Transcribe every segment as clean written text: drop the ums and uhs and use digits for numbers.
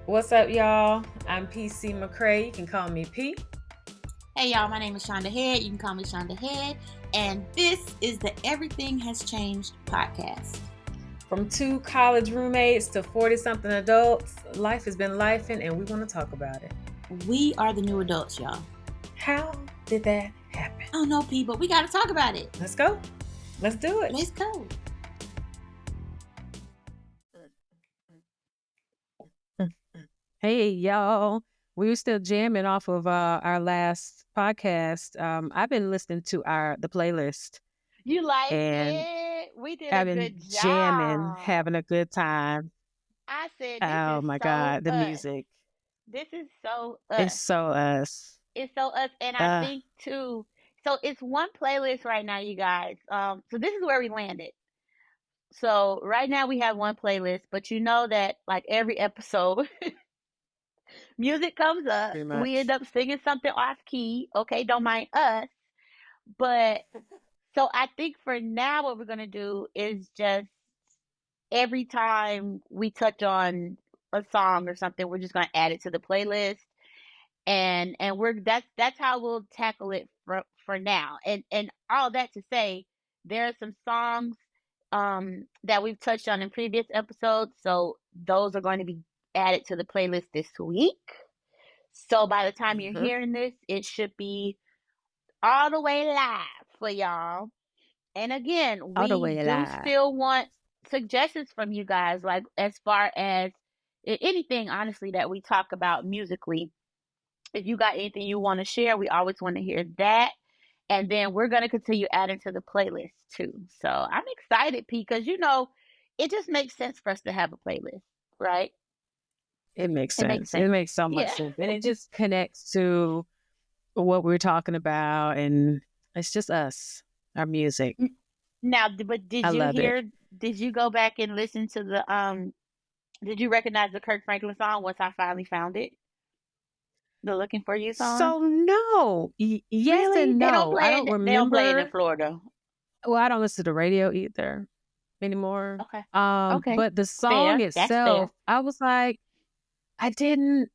What's up, y'all? I'm PC McCray. You can call me P. Hey, y'all. My name is Shaun the Head. You can call me Shaun the Head. And this is the Everything Has Changed podcast. From 2 college roommates to 40-something adults, life has been lifing, and we want to talk about it. We are the new adults, y'all. How did that happen? I don't know, P, but we got to talk about it. Let's go. Let's do it. Let's go. Hey, y'all. We were still jamming off of our last podcast. I've been listening to the playlist. You like And it? We did I've a been good job. jamming, having a good time. I said, this Oh is my so God, the us. music. This is so us. It's so us. It's so us. And I think, too, so it's one playlist right now, you guys. So this is where we landed. So right now we have one playlist, but you know that like every episode, music comes up. Pretty We much. end up singing something off key. Okay, don't mind us. But so I think for now, what we're going to do is just every time we touch on a song or something, we're just going to add it to the playlist. And that's how we'll tackle it for now. And all that to say, there are some songs that we've touched on in previous episodes, so those are going to be added to the playlist this week. So by the time you're hearing this, it should be all the way live for y'all. And again, All the way we do live. still want suggestions from you guys, like as far as anything, honestly, that we talk about musically. If you got anything you want to share, we always want to hear that. And then we're going to continue adding to the playlist too. So I'm excited, P, because it just makes sense for us to have a playlist, right? It makes It makes sense. sense. It makes so much Yeah. sense. And it just connects to what we're talking about. And it's just us, our music. Now, but did I you love it. hear? Did you go back and listen to the Did you recognize the Kirk Franklin song once I finally found it? The "Looking for You" song. So no, yes Really? and They don't no. play I it. don't They don't play it in remember. Florida. Well, I don't listen to the radio either anymore. Okay. Okay. But the song Fair. That's fair. itself, I was like, it didn't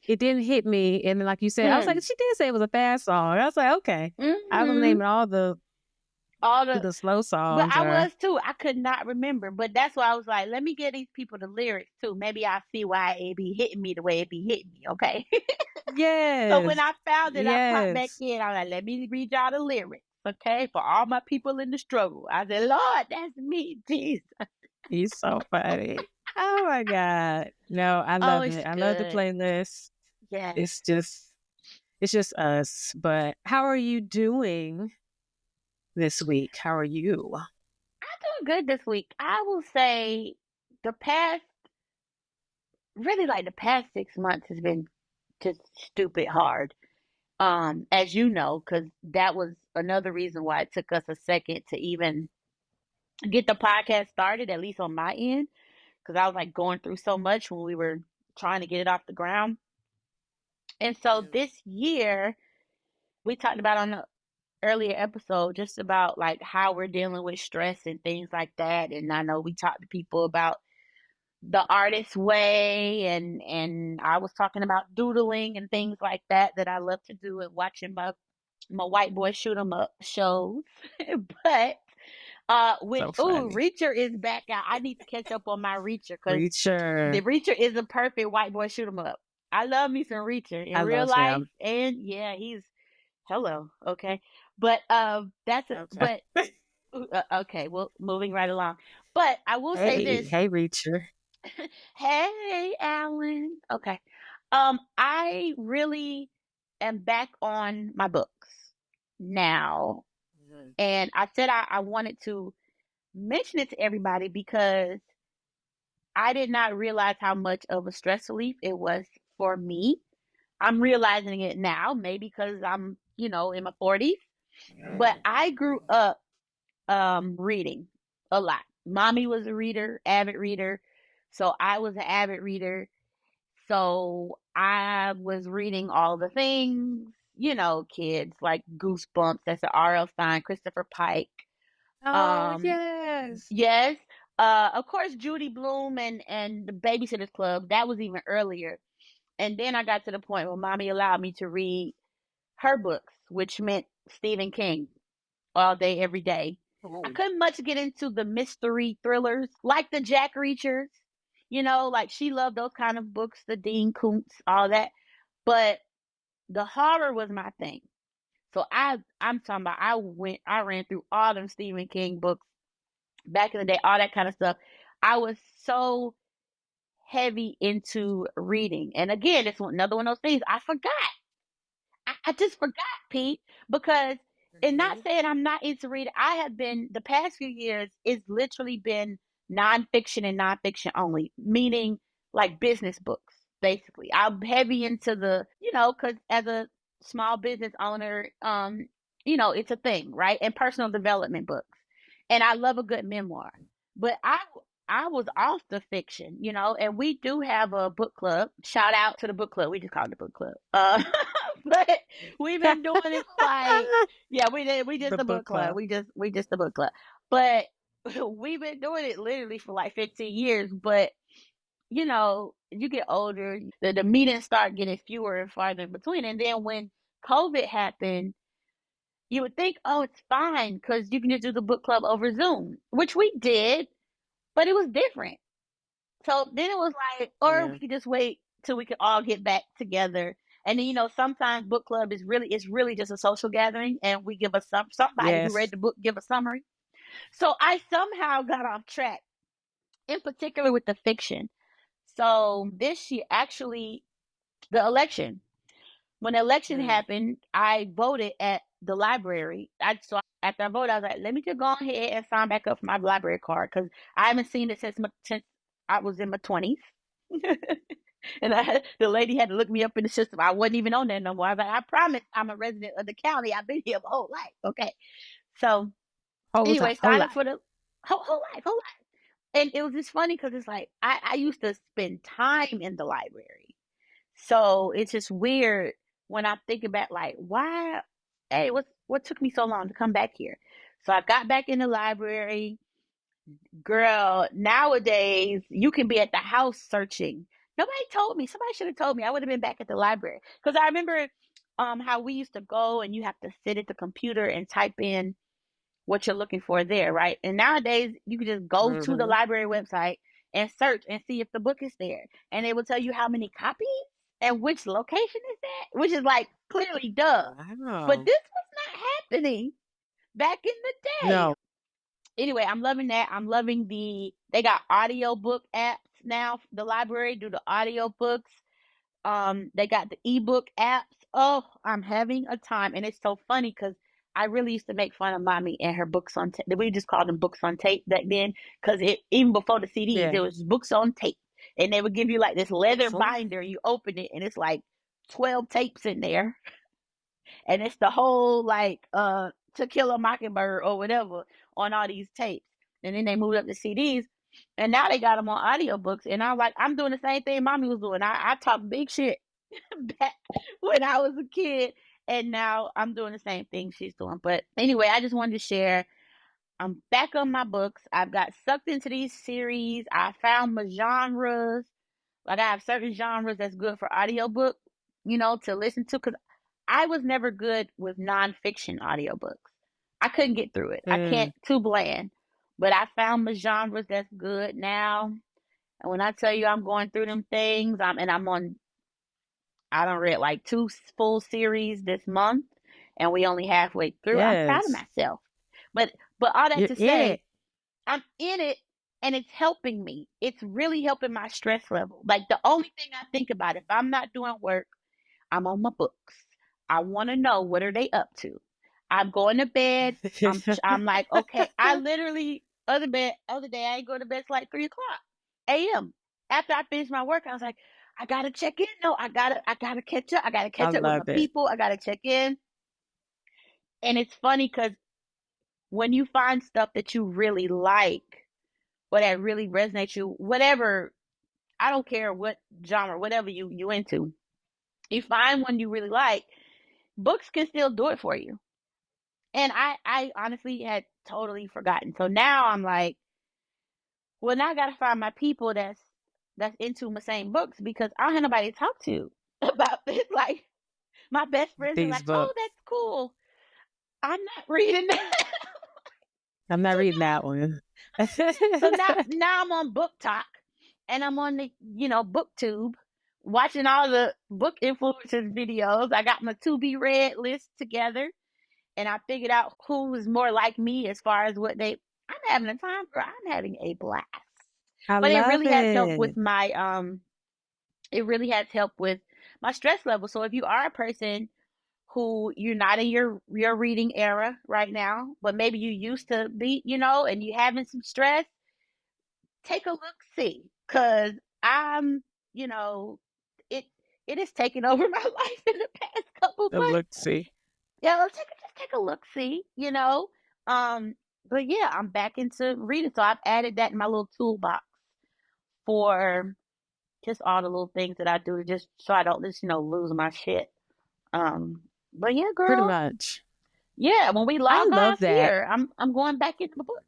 hit me. And then, like you said, I was like, she did say it was a fast song. I was like, okay. I was Mhm. naming all the slow But songs. I was too. I could not remember. But that's why I was like, let me get these people the lyrics too. Maybe I'll see why it be hitting me the way it be hitting me. Okay. So when Yes. I found it, I popped back Yes. in. I was like, let me read y'all the lyrics. Okay. For all my people in the struggle. I said, Lord, that's me, Jesus. He's so funny. Oh my God. No, I love it's it. I love the good. playlist. Yes. It's just us. But how are you doing this week? How are you? I'm doing good this week. I will say the past 6 months has been just stupid hard. As you know, because that was another reason why it took us a second to even get the podcast started, at least on my end, because I was like going through so much when we were trying to get it off the ground. And so this year, we talked about on the earlier episode just about like how we're dealing with stress and things like that. And I know we talked to people about the artist way, and I was talking about doodling and things like that I love to do, and watching my white boy shoot 'em up shows. But So funny. Reacher is back out. I need to catch up on my Reacher, because Reacher. the Reacher is a perfect white boy shoot 'em up. I love me some Reacher in I real love life, him. and yeah, he's hello, okay. But that's a Okay. but okay. Well, moving right along. But I will say this. Hey, Reacher. Hey, Alan. Okay. I really am back on my books now. And I said I wanted to mention it to everybody because I did not realize how much of a stress relief it was for me. I'm realizing it now, maybe because I'm, in my 40s. But I grew up reading a lot. Mommy was a reader, avid reader. So I was an avid reader. So I was reading all the things, kids like Goosebumps, that's an R.L. Stein, Christopher Pike. Oh, yes. Yes. Of course, Judy Blume and the Babysitters Club, that was even earlier. And then I got to the point where mommy allowed me to read her books, which meant Stephen King all day, every day. I couldn't much get into the mystery thrillers like the Jack Reachers. Like she loved those kind of books, the Dean Koontz, all that. But the horror was my thing. So I'm talking about I ran through all them Stephen King books back in the day, all that kind of stuff. I was so heavy into reading. And again, it's another one of those things I forgot. I just forgot, Pete, because and not saying I'm not into reading. I have been the past few years. It's literally been nonfiction and nonfiction only, meaning like business books. Basically, I'm heavy into because as a small business owner, it's a thing, right? And personal development books, and I love a good memoir. But I was off the fiction, and we do have a book club. Shout out to the book club. We just call it the book club. But we've been doing it like, yeah, we just The the book book club. club. We just the book club. But we've been doing it literally for like 15 years. But you get older, the meetings start getting fewer and farther in between. And then when COVID happened, you would think, oh, it's fine because you can just do the book club over Zoom, which we did, but it was different. So then it was like, or Yeah. we could just wait till we could all get back together. And then sometimes book club is really just a social gathering, and we give us somebody who read Yes. the book give a summary. So I somehow got off track, in particular with the fiction. So this year, actually, the election. When the election happened, I voted at the library. After I voted, I was like, let me just go ahead and sign back up for my library card because I haven't seen it since I was in my 20s. And the lady had to look me up in the system. I wasn't even on there no more. I was like, I promise I'm a resident of the county. I've been here my whole life. Okay. So anyway, Whole signed up life. for the whole life. And it was just funny because it's like I used to spend time in the library. So it's just weird when I think about like why hey, what took me so long to come back here? So I got back in the library. Girl, nowadays you can be at the house searching. Nobody told me. Somebody should have told me. I would have been back at the library. Because I remember how we used to go and you have to sit at the computer and type in what you're looking for there, right? And nowadays you can just go to the Mm-hmm. library website and search and see if the book is there. And it will tell you how many copies and which location is that, which is like clearly duh. But Wow. this was not happening back in the day. No. Anyway, I'm loving that. I'm loving they got audiobook apps now. The library do the audiobooks. They got the ebook apps. Oh, I'm having a time. And it's so funny because I really used to make fun of mommy and her books on tape. We just called them books on tape back then because even before the CDs, Yeah. it was books on tape. And they would give you like this leather Books on. binder. You open it and it's like 12 tapes in there, and it's the whole like To Kill a Mockingbird or whatever on all these tapes. And then they moved up to CDs, and now they got them on audiobooks. And I'm doing the same thing mommy was doing. I talked big shit back when I was a kid, and now I'm doing the same thing she's doing. But anyway, I just wanted to share. I'm back on my books. I've got sucked into these series. I found my genres. Like I have certain genres that's good for audiobook, to listen to. Because I was never good with nonfiction audiobooks. I couldn't get through it. I can't, Mm. too bland. But I found my genres that's good now. And when I tell you I'm going through them things, I don't read like 2 full series this month, and we only halfway through. I'm proud of Yes. myself. But all that You're to in say, it. I'm in it, and it's helping me. It's really helping my stress level. Like the only thing I think about if I'm not doing work, I'm on my books. I want to know what are they up to. I'm going to bed. I'm like, okay. I literally other day I ain't going to bed till like 3 o'clock a.m. After I finished my work, I was like, I gotta check in. No, I gotta catch up. I gotta I catch up with my love it. people. I gotta check in. And it's funny because when you find stuff that you really like or that really resonates you, whatever, I don't care what genre, whatever you into, you find one you really like, books can still do it for you. And I honestly had totally forgotten. So now I'm like, Well, now I gotta find my people that's into my same books, because I don't have nobody to talk to about this. Like, my best friends are These like, "Oh, books. that's cool." I'm not reading that. I'm not So reading that one. now I'm on Book Talk, and I'm on the BookTube, watching all the book influencers videos. I got my to be read list together, and I figured out who was more like me as far as what they. I'm having a time for. I'm having a blast. I But it love really has helped it. with my It really has helped with my stress level. So if you are a person who you're not in your reading era right now, but maybe you used to be, and you having some stress, take a look see, because I'm, you know, it it has taken over my life in the past couple The months. look see. Yeah, just take a look see. Um, but yeah, I'm back into reading, so I've added that in my little toolbox for just all the little things that I do, just so I don't just lose my shit. Um, but yeah, Pretty girl. much. Yeah, when we I log love off that. here, I'm going back into the book.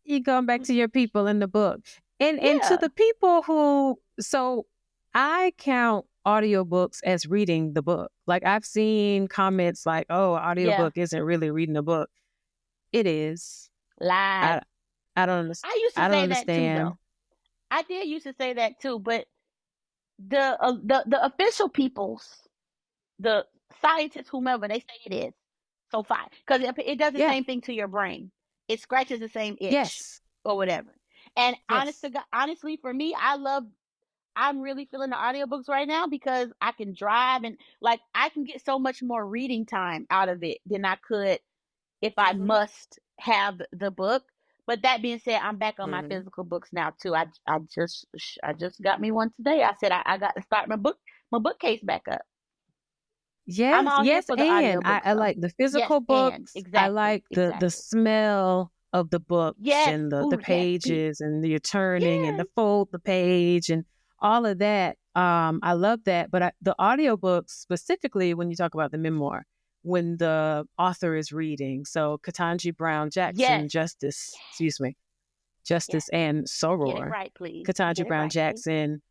You going back to your people in the book. And to Yeah, the people who, so I count audiobooks as reading the book. Like, I've seen comments like, "Oh, yeah. audiobook isn't really reading the book." It is. Lies. I I don't understand. I used to I don't say that too, understand. though. I did used to say that too, but the official peoples, the scientists, whomever, they say it is. So fine, because it does the Yeah. same thing to your brain. It scratches the same itch Yes. or whatever. And Yes. honestly, for me, I'm really feeling the audiobooks right now, because I can drive, and like I can get so much more reading time out of it than I could if I Mm-hmm. must have the book. But that being said, I'm back on my Mm-hmm. physical books now too. I just got me one today. I said I got to start my bookcase back up. I'm Yes, all here yes, for the and audiobooks I though. like the Yes, physical and books. I exactly, like the exactly. smell of the books Yes, and the ooh, yes, speak. pages and the turning and the Yes, fold the page and all of that. I love that. But the audiobooks, specifically when you talk about the memoir, when the author is reading. So Ketanji Brown yes, Jackson, Justice, excuse me, yes. Justice and Get it Soror, right, please. Ketanji Get it Brown right, please. Jackson,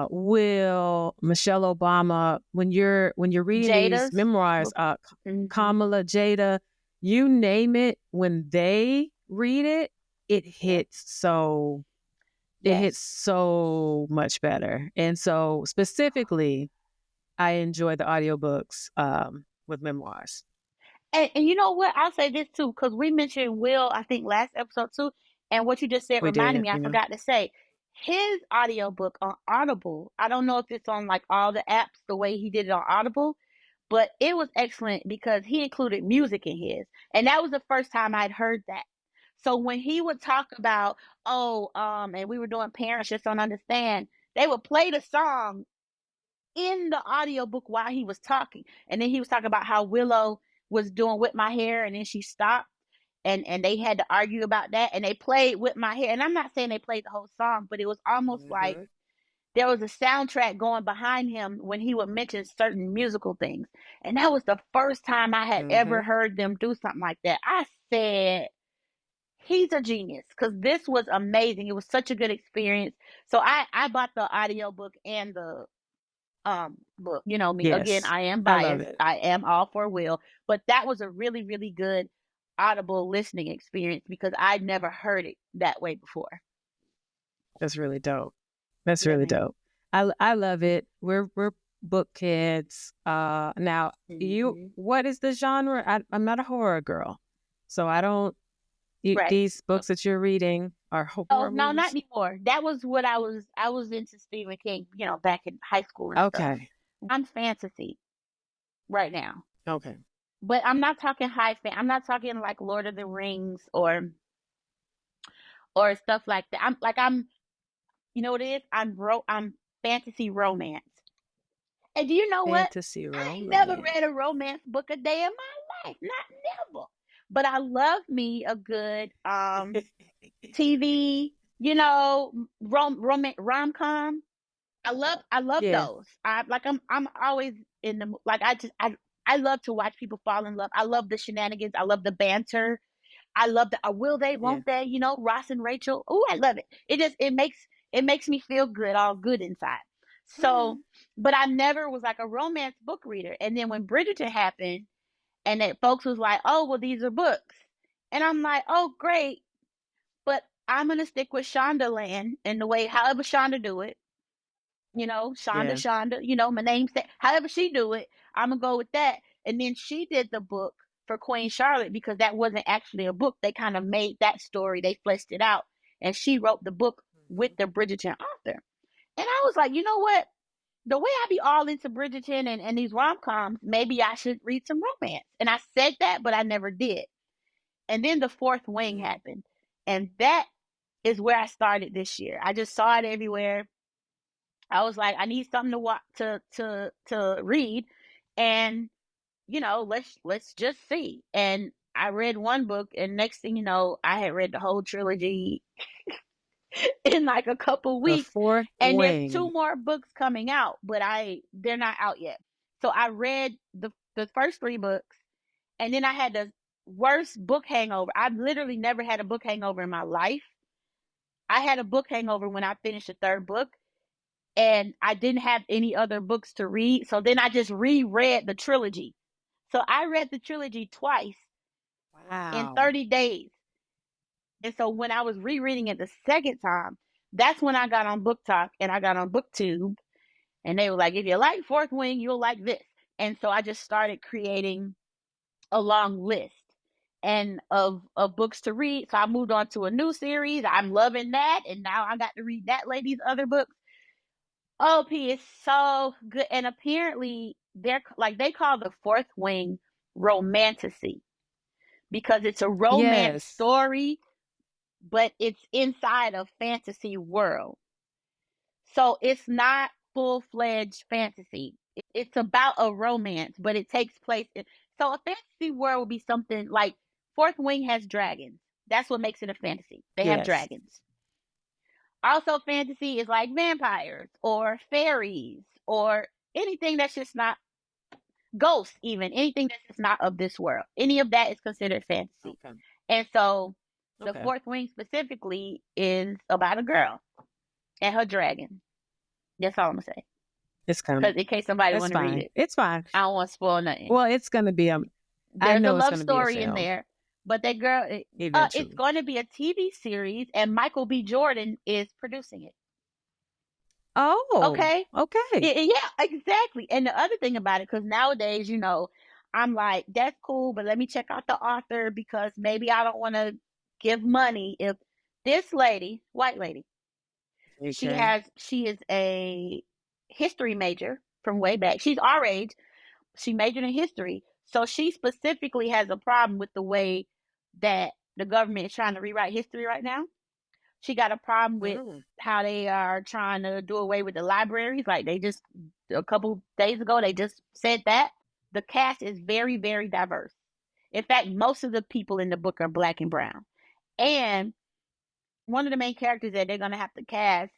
Will, Michelle Obama. When you're reading these Jada's memoirs, book. Hmm. Kamala, Jada, you name it, when they read it, it Yes, hits so yes. much better. And so specifically, I enjoy the audiobooks with memoirs. And you know what? I'll say this too, because we mentioned Will, I think, last episode too. And what you just said We reminded did, me, I yeah. forgot to say, his audiobook on Audible, I don't know if it's on like all the apps the way he did it on Audible, but it was excellent because he included music in his. And that was the first time I'd heard that. So when he would talk about, and we were doing Parents Just Don't Understand, they would play the song in the audiobook while he was talking. And then he was talking about how Willow was doing Whip My Hair, and then she stopped, and they had to argue about that, and they played Whip My Hair. And I'm not saying they played the whole song, but it was almost like Mm-hmm. there was a soundtrack going behind him when he would mention certain musical things. And that was the first time I had ever Mm-hmm. heard them do something like that. I said, he's a genius, because this was amazing. It was such a good experience. So I bought the audiobook and the book. You know me, again, Yes, I am I love biased. it. I am all for Will, but that was a really, really good audible listening experience, because I'd never heard it that way before. That's really dope. That's Yeah, really man. dope. I love it. We're book kids. Now Hmm. what is the genre? I'm not a horror girl, so I don't. Right. These books that you're reading are Oh horror no, not movies. anymore. That was what I was into Stephen King, back in high school and stuff. Okay. I'm fantasy right now. Okay. But I'm not talking I'm not talking like Lord of the Rings or stuff like that. I'm you know what it is? I'm fantasy romance. And do you know what? Fantasy I ain't never romance. read a romance book a day in my life. Not never. But I love me a good TV, rom-com. I love Yeah. those. I'm always in like I love to watch people fall in love. I love the shenanigans. I love the banter. I love that. Will they? Won't they? You know, Ross and Rachel. Oh, I love it. It makes me feel good, all good inside. So, but I never was like a romance book reader. And then when Bridgerton happened, and that folks was like, "Oh, well, these are books," and I'm like, "Oh, great," but I'm gonna stick with Shonda Land and the way, however Shonda do it. You know, Yeah. Shonda, you know, my name's that. However she do it, I'm gonna go with that. And then she did the book for Queen Charlotte because that wasn't actually a book. They kind of made that story, they fleshed it out, and she wrote the book with the Bridgerton author. And I was like, you know what? The way I be all into Bridgerton and these rom-coms, maybe I should read some romance. And I said that, but I never did. And then the Fourth Wing happened. And that is where I started this year. I just saw it everywhere. I was like, I need something to watch to read, and you know, let's just see. And I read one book, and next thing you know, I had read the whole trilogy in like a couple The weeks. Fourth And there's two Wing. more books coming out, but they're not out yet. So I read the first three books, and then I had the worst book hangover. I've literally never had a book hangover in my life. I had a book hangover when I finished the third book, and I didn't have any other books to read. So then I just reread the trilogy. So I read the trilogy twice in Wow. 30 days. And so when I was rereading it the second time, that's when I got on Book Talk and I got on BookTube. And they were like, if you like Fourth Wing, you'll like this. And so I just started creating a long list and of books to read. So I moved on to a new series. I'm loving that. And now I got to read that lady's other books. OP is so good. And apparently they call the Fourth Wing romantasy because it's a romance Yes. story, but it's inside a fantasy world. So it's not full-fledged fantasy. It's about a romance, but it takes place in, so a fantasy world would be something like Fourth Wing has dragons. That's what makes it a fantasy. They have Yes. dragons. Also, fantasy is like vampires or fairies or anything that's just not ghosts, even anything that's just not of this world. Any of that is considered fantasy. Okay. And so the Okay. Fourth Wing specifically is about a girl and her dragon. That's all I'm gonna say. It's coming. Because in case somebody It's want to read fine. it, It's fine. I don't want to spoil nothing. Well, it's gonna be I There's a know it's love gonna be a story in film there, but that girl, it's eventually. going to be a TV series, and Michael B. Jordan is producing it. Oh. Okay. Okay. Yeah, exactly. And the other thing about it, because nowadays, you know, I'm like, that's cool, but let me check out the author because maybe I don't want to give money. If this lady, white lady, Okay. she is a history major from way back. She's our age. She majored in history. So she specifically has a problem with the way that the government is trying to rewrite history right now. She got a problem with how they are trying to do away with the libraries. Like they just, a couple days ago, they just said that. The cast is very, very diverse. In fact, most of the people in the book are black and brown. And one of the main characters that they're going to have to cast,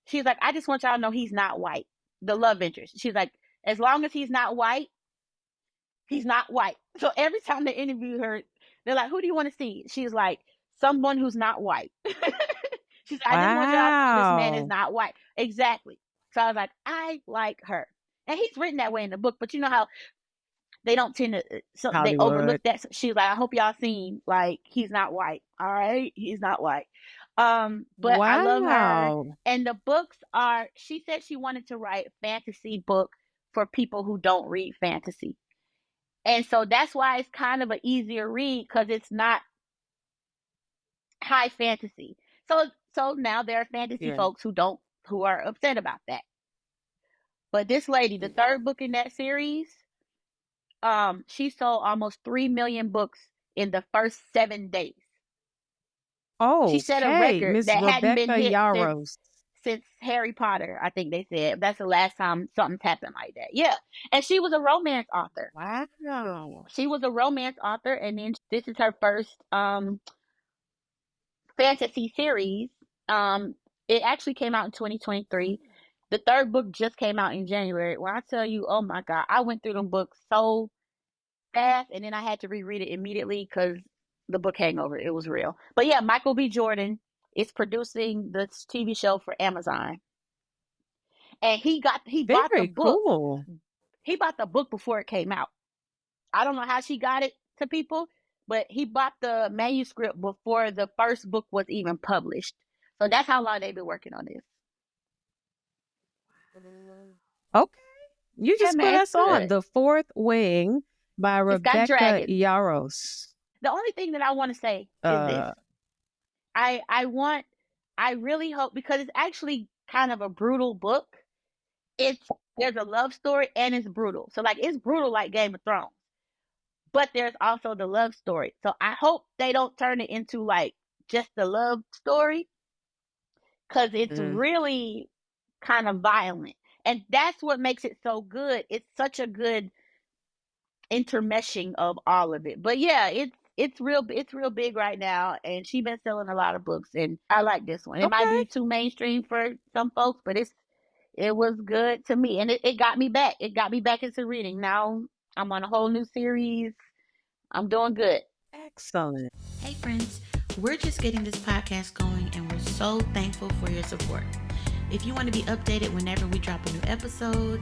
she's like, I just want y'all to know he's not white. The love interest. She's like, as long as he's not white, he's not white. So every time they interview her, they're like, who do you want to see? She's like, someone who's not white. She's like, I just want y'all to know this man is Wow. not white. Exactly. So I was like, I like her. And he's written that way in the book, but you know how they don't tend to, so they overlook Hollywood. that. So she's like, I hope y'all seen, like, he's not white. All right. He's not white. But I love her. Wow. And the books are, she said she wanted to write a fantasy book for people who don't read fantasy. And so that's why it's kind of an easier read because it's not high fantasy. So now there are fantasy Yeah. folks who are upset about that. But this lady, the third book in that series, she sold almost 3 million books in the first 7 days. She set a Okay. record Miss that hadn't been Rebecca hit Yaros. since Harry Potter, I think they said. That's the last time something's happened like that. Yeah. And she was a romance author. Wow. She was a romance author, and then this is her first fantasy series. It actually came out in 2023. The third book just came out in January. When I tell you, oh my God, I went through them books so fast, and then I had to reread it immediately because the book Hangover. It was real. But yeah, Michael B. Jordan is producing this TV show for Amazon. And he bought the Very book. cool. He bought the book before it came out. I don't know how she got it to people, but he bought the manuscript before the first book was even published. So that's how long they've been working on this. Okay. You Yeah, just put man, it's us on good. The Fourth Wing by It's got Rebecca dragons. Yaros. The only thing that I want to say is this. I really hope, because it's actually kind of a brutal book. There's a love story and it's brutal. So like it's brutal like Game of Thrones. But there's also the love story. So I hope they don't turn it into like just the love story, because it's really kind of violent. And that's what makes it so good. It's such a good intermeshing of all of it. But yeah, it's real big right now, and she's been selling a lot of books, and I like this one. It might Okay. be too mainstream for some folks, but it was good to me, and it got me back. It got me back into reading. Now I'm on a whole new series. I'm doing good. Excellent. Hey friends, we're just getting this podcast going and we're so thankful for your support. If you want to be updated whenever we drop a new episode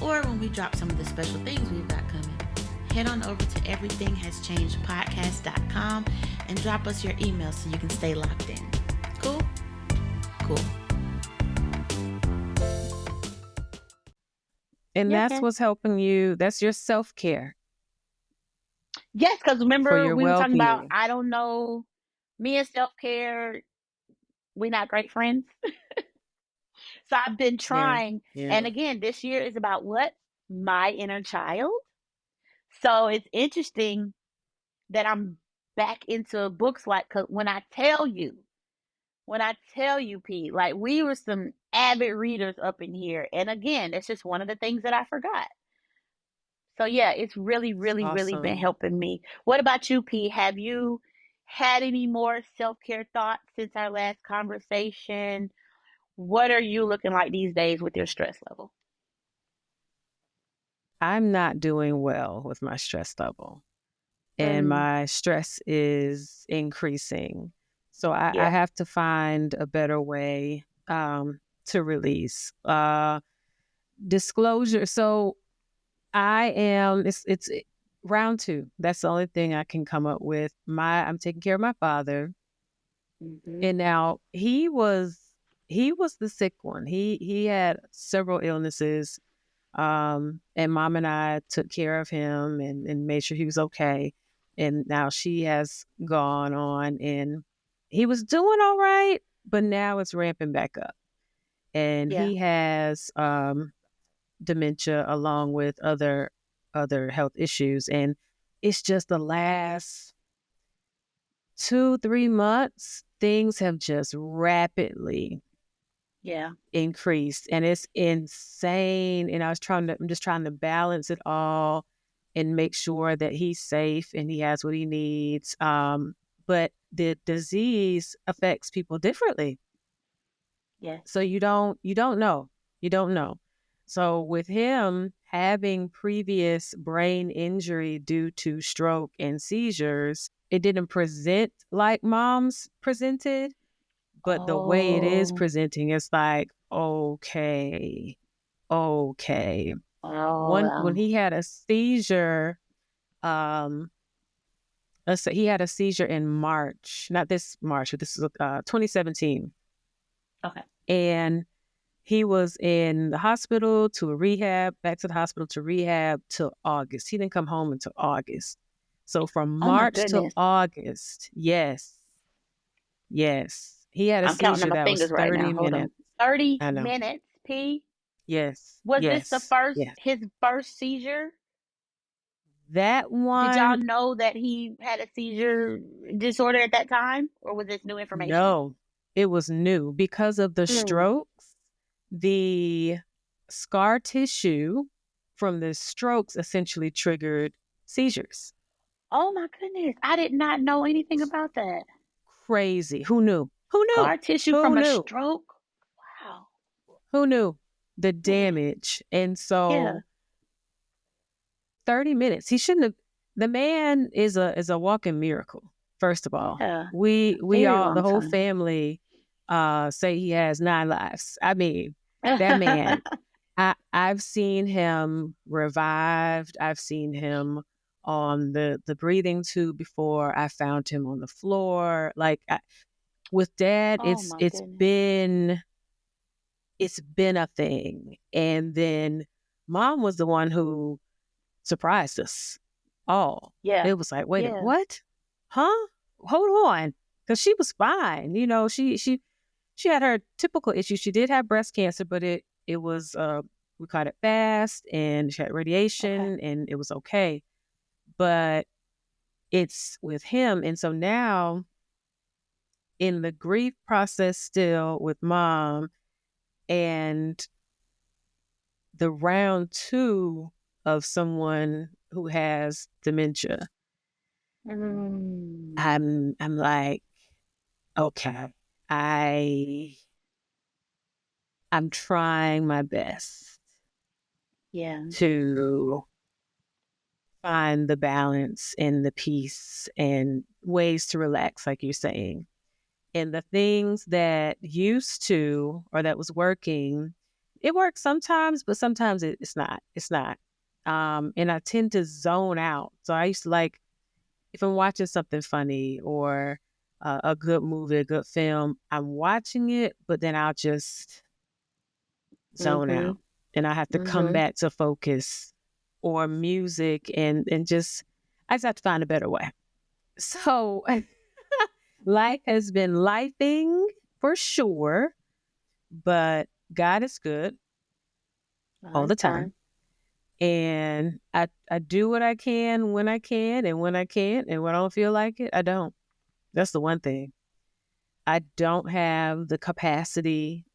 or when we drop some of the special things we've got coming, head on over to everythinhaschangedpodcast.com and drop us your email so you can stay locked in. Cool? Cool. And Yeah, that's okay. what's helping you. That's your self-care. Yes, because For remember your we were talking about, well-being. I don't know, me and self-care, we're not great friends. So I've been trying. Yeah. And again, this year is about what? My inner child. So it's interesting that I'm back into books, like, 'cause when I tell you, Pete, like we were some avid readers up in here. And again, it's just one of the things that I forgot. So yeah, it's really, really, really been Awesome. helping me. What about you, Pete? Have you had any more self-care thoughts since our last conversation? What are you looking like these days with your stress level? I'm not doing well with my stress level, and my stress is increasing. So I Yeah. have to find a better way to release. Disclosure. So it's round 2. That's the only thing I can come up with. I'm taking care of my father. Mm-hmm. And now he was the sick one. He had several illnesses. And Mom and I took care of him and made sure he was okay. And now she has gone on, and he was doing all right, but now it's ramping back up. And Yeah. he has dementia along with other health issues. And it's just the last 2-3 months, things have just rapidly Yeah. increased, and it's insane. And I'm just trying to balance it all and make sure that he's safe and he has what he needs. But the disease affects people differently. Yeah. So you don't know. You don't know. So with him having previous brain injury due to stroke and seizures, it didn't present like Mom's presented, but the way it is presenting, it's like, okay. Oh, When he had a seizure, let's say he had a seizure in March, not this March, but this is 2017. Okay. And he was in the hospital to a rehab, back to the hospital to rehab till August. He didn't come home until August. So from Oh my March to goodness. August, yes. He had a I'm counting seizure on my that was fingers right 30 now. Hold on. minutes. 30 I know. minutes, P. Yes. Was this Yes. his first seizure? That one. Did y'all know that he had a seizure disorder at that time, or was this new information? No, it was new because of the strokes. The scar tissue from the strokes essentially triggered seizures. Oh my goodness. I did not know anything about that. Crazy. Who knew? Scar tissue from a stroke? Wow. Who knew the damage? And so 30 minutes. He shouldn't have. The man is a walking miracle. First of all, Yeah. we Very all, the long whole time. family, say he has 9 lives. I mean, that man, I've seen him revived. I've seen him on the breathing tube before. I found him on the floor. Like with Dad, Oh my it's goodness. been a thing. And then Mom was the one who surprised us all. Yeah. It was like, wait, Yeah. what? Huh? Hold on, because she was fine. You know, she had her typical issues. She did have breast cancer, but it was we caught it fast, and she had Okay. radiation, and it was okay. But it's with him, and so now in the grief process, still with Mom, and the round 2 of someone who has dementia. Mm. I'm like, okay, I'm trying my best Yeah. to find the balance and the peace and ways to relax, like you're saying. And the things that used to, or that was working, it works sometimes, but sometimes it's not. It's not. And I tend to zone out. So I used to like, if I'm watching something funny or a good movie, a good film, I'm watching it, but then I'll just zone Mm-hmm. out, and I have to come Mm-hmm. back to focus, or music, and just I just have to find a better way. So life has been lifing for sure, but God is good all the time. And I do what I can when I can, and when I can't, and when I don't feel like it, I don't. That's the one thing. I don't have the capacity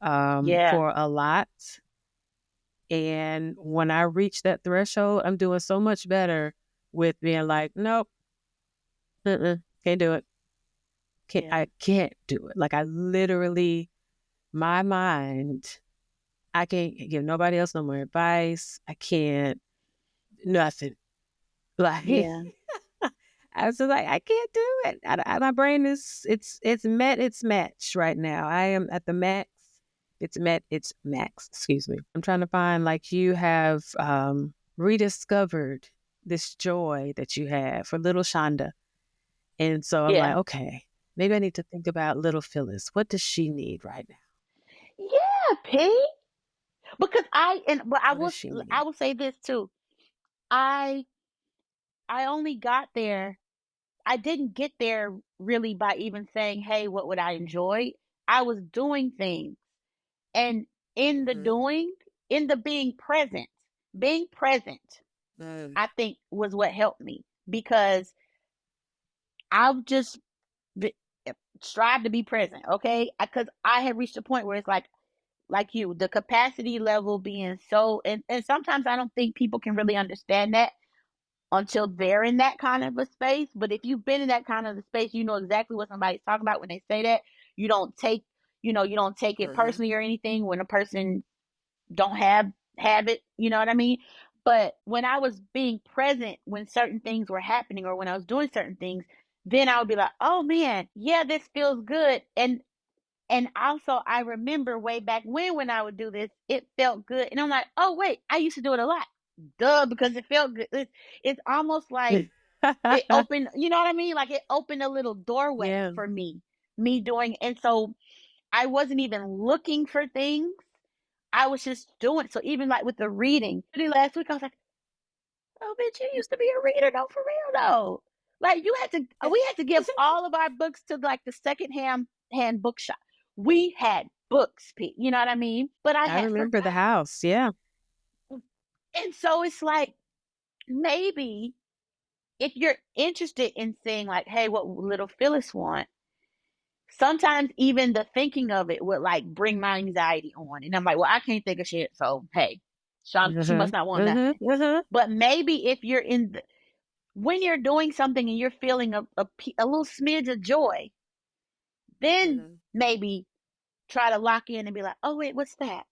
Yeah. for a lot. And when I reach that threshold, I'm doing so much better with being like, nope, can't do it. Yeah. I can't do it. Like I literally, my mind, I can't give nobody else no more advice. I can't, nothing. Like Yeah. I was just like, I can't do it. My brain is, it's met its match right now. I am at the max. It's met its max. Excuse me. I'm trying to find, like, you have rediscovered this joy that you have for little Shonda. And so I'm like, Yeah. okay, maybe I need to think about little Phyllis. What does she need right now? Yeah, P. Because What does she I need? will say this too. I only got there. I didn't get there really by even saying, "Hey, what would I enjoy?" I was doing things, and in the Mhm. doing, in the being present, I think was what helped me, because I've just be, strive to be present. Okay, because I had reached a point where it's like you, the capacity level being so, and sometimes I don't think people can really understand that until they're in that kind of a space. But if you've been in that kind of a space, you know exactly what somebody's talking about when they say that. You don't take, you don't take it personally or anything when a person don't have it, you know what I mean? But when I was being present, when certain things were happening or when I was doing certain things, then I would be like, oh man, yeah, this feels good. And also, I remember way back when I would do this, it felt good. And I'm like, oh, wait, I used to do it a lot. Duh, because it felt good. It's almost like it opened, you know what I mean? Like it opened a little doorway Yeah. for me doing. And so I wasn't even looking for things. I was just doing. So even like with the reading, last week, I was like, oh, bitch, you used to be a reader, though, for real, though. Like we had to give all of our books to like the second hand bookshop. We had books, you know what I mean? But I I had remember the forgotten. house. Yeah. And so it's like, maybe if you're interested in seeing like, hey, what little Phyllis want, sometimes even the thinking of it would like bring my anxiety on. And I'm like, well, I can't think of shit. So hey, she must not want nothing. But maybe if you're when you're doing something and you're feeling a little smidge of joy, then maybe try to lock in and be like, oh wait, what's that?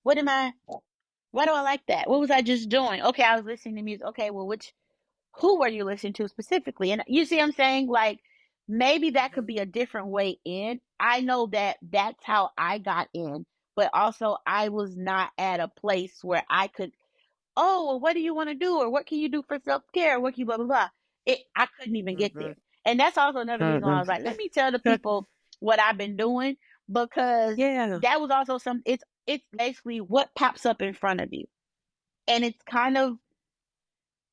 Why do I like that? What was I just doing? Okay, I was listening to music. Okay, well, who were you listening to specifically? And you see what I'm saying? Like, maybe that could be a different way in. I know that that's how I got in, but also I was not at a place where I could, oh, well, what do you want to do? Or what can you do for self-care? What can you blah, blah, blah. I couldn't even get there. And that's also another reason why I was like, let me tell the people what I've been doing, because Yeah. that was also it's basically what pops up in front of you. And it's kind of,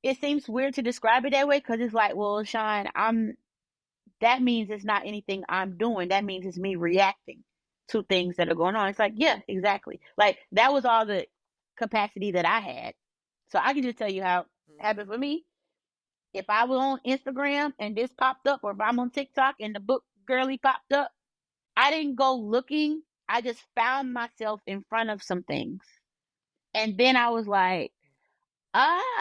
it seems weird to describe it that way, because it's like, well, Shaun, that means it's not anything I'm doing. That means it's me reacting to things that are going on. It's like, yeah, exactly. Like, that was all the capacity that I had. So I can just tell you how it happened for me. If I was on Instagram and this popped up, or if I'm on TikTok and the book girly popped up, I didn't go looking. I just found myself in front of some things. And then I was like,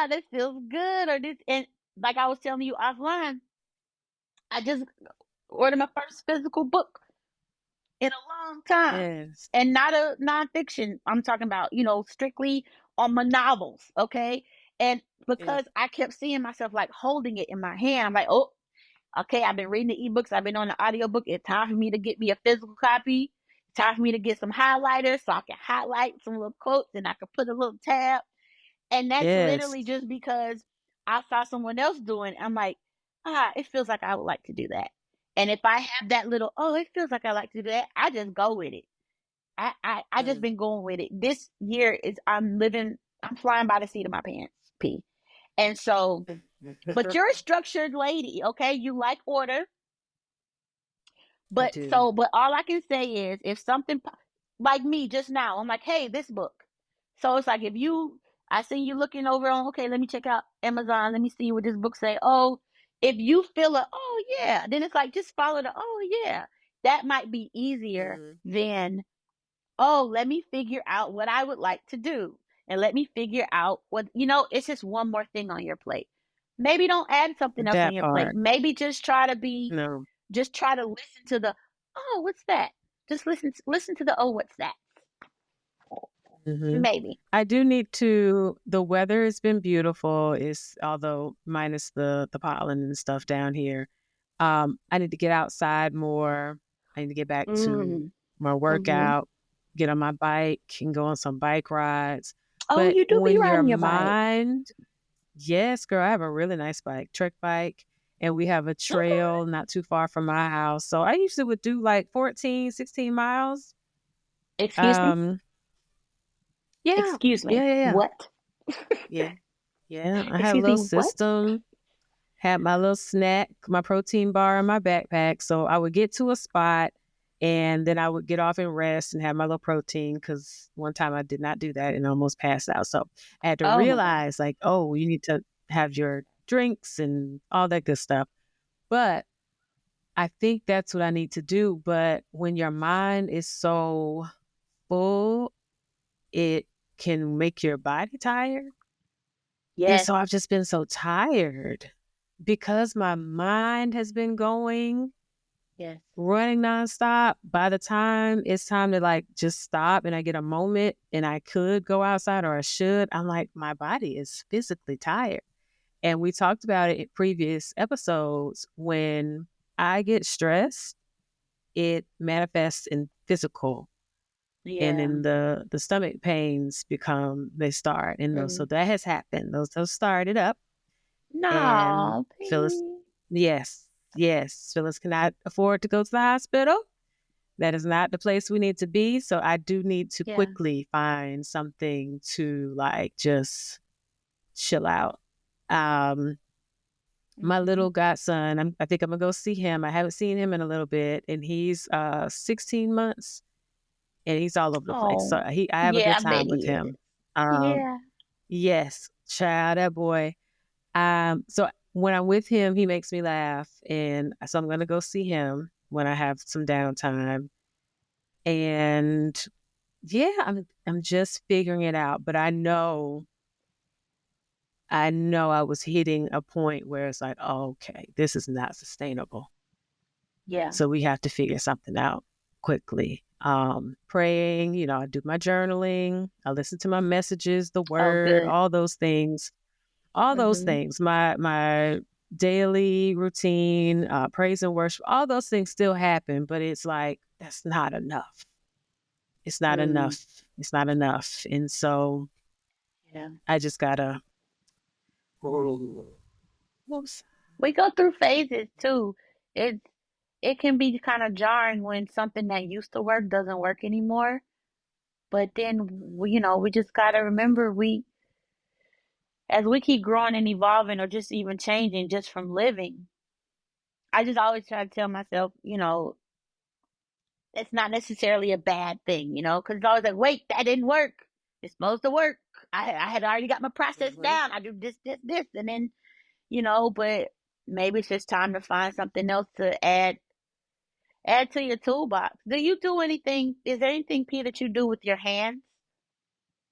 this feels good. Or this, and like I was telling you offline, I just ordered my first physical book in a long time. Yes. And not a nonfiction. I'm talking about, strictly on my novels. Okay. And because I kept seeing myself like holding it in my hand, I'm like, oh, okay, I've been reading the ebooks, I've been on the audiobook. It's time for me to get me a physical copy. It's time for me to get some highlighters so I can highlight some little quotes and I can put a little tab. And that's Yes. literally just because I saw someone else doing it. I'm like, it feels like I would like to do that. And if I have that little, it feels like I like to do that, I just go with it. I just been going with it. This year is I'm flying by the seat of my pants, P. And so, but you're a structured lady, okay? You like order. But all I can say is, if something like me just now, I'm like, hey, this book. So it's like, I see you looking over on, okay, let me check out Amazon. Let me see what this book say. Oh, if you feel yeah, then it's like, just follow yeah. That might be easier than, let me figure out what I would like to do. And let me figure out what, it's just one more thing on your plate. Maybe don't add something else on That your plate. part. Maybe just try to No. listen to the, what's that? Just listen to the, what's that? Maybe. I do need to. The weather has been beautiful. Although minus the pollen and stuff down here. I need to get outside more. I need to get back to my workout, get on my bike and go on some bike rides. Oh, But you do be when your riding your bike. mind, yes, girl, I have a really nice bike, trek bike, and we have a trail not too far from my house. So I usually would do like 14, 16 miles. Excuse me? Yeah. Excuse me. Yeah. What? Yeah. I have a little system, had my little snack, my protein bar in my backpack. So I would get to a spot and then I would get off and rest and have my little protein, because one time I did not do that and almost passed out. So I had to realize like, you need to have your drinks and all that good stuff. But I think that's what I need to do. But when your mind is so full, it can make your body tired. Yes. And so I've just been so tired because my mind has been going, running nonstop. By the time it's time to like just stop and I get a moment and I could go outside, or I should, I'm like, my body is physically tired. And we talked about it in previous episodes. When I get stressed, it manifests in physical. Yeah. And then the stomach pains they start. And so that has happened. Those started up. No. And Phyllis, yes. Phyllis cannot afford to go to the hospital. That is not the place we need to be. So I do need to quickly find something to like just chill out. My little godson, I think I'm gonna go see him. I haven't seen him in a little bit, and he's 16 months. And he's all over the place. So I have a good time with him. Yes, child, that boy. So when I'm with him, he makes me laugh. And so I'm going to go see him when I have some downtime. And I'm just figuring it out. But I know I was hitting a point where it's like, okay, this is not sustainable. Yeah. So we have to figure something out quickly. Praying, I do my journaling, I listen to my messages, the word, all those things. all those Mhm. things, my daily routine, praise and worship, all those things still happen, but it's like, that's not enough. It's not Mm. enough. It's not enough. And so Yeah. I just gotta. Whoops. We go through phases too. It can be kind of jarring when something that used to work doesn't work anymore. But then we just gotta remember as we keep growing and evolving or just even changing just from living. I just always try to tell myself, it's not necessarily a bad thing, because it's always like, wait, that didn't work. It's supposed to work. I had already got my process down. I do this, and then, but maybe it's just time to find something else to add to your toolbox. Do you do anything? Is there anything, P, that you do with your hands?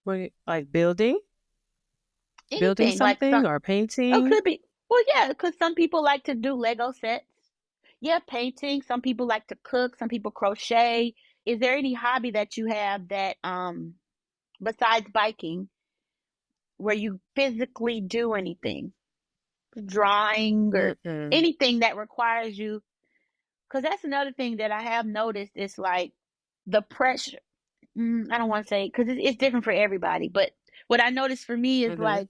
Like building Anything like something or Oh, painting? could be. Well, yeah, because some people like to do Lego sets. Yeah, painting. Some people like to cook. Some people crochet. Is there any hobby that you have that, besides biking, where you physically do anything, drawing or Mm-mm. anything that requires you? Because that's another thing that I have noticed. It's like the pressure. I don't want to say because it's different for everybody, but what I noticed for me is Mm-hmm. like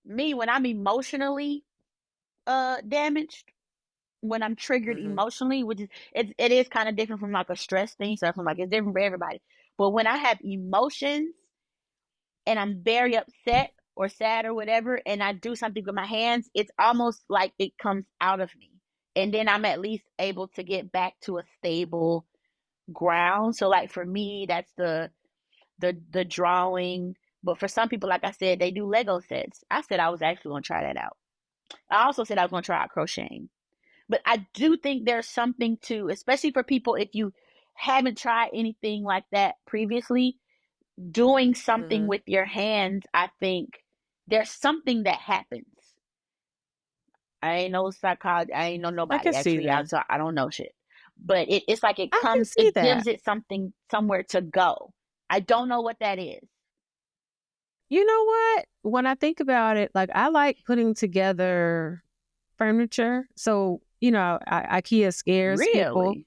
me when I'm emotionally damaged, when I'm triggered Mm-hmm. emotionally, which is it is kind of different from like a stress thing. So I'm like it's different for everybody. But when I have emotions and I'm very upset or sad or whatever, and I do something with my hands, it's almost like it comes out of me, and then I'm at least able to get back to a stable ground. So like for me, that's the drawing. But for some people, like I said, they do Lego sets. I said I was actually going to try that out. I also said I was going to try out crocheting. But I do think there's something to, especially for people if you haven't tried anything like that previously, doing something Mm-hmm. with your hands, I think there's something that happens. I ain't no psychologist. I ain't know I can nobody see actually. that. I don't know shit. But it's like I can see it that. gives it something somewhere to go. I don't know what that is. You know what? When I think about it, like I like putting together furniture. So, IKEA scares people. Really?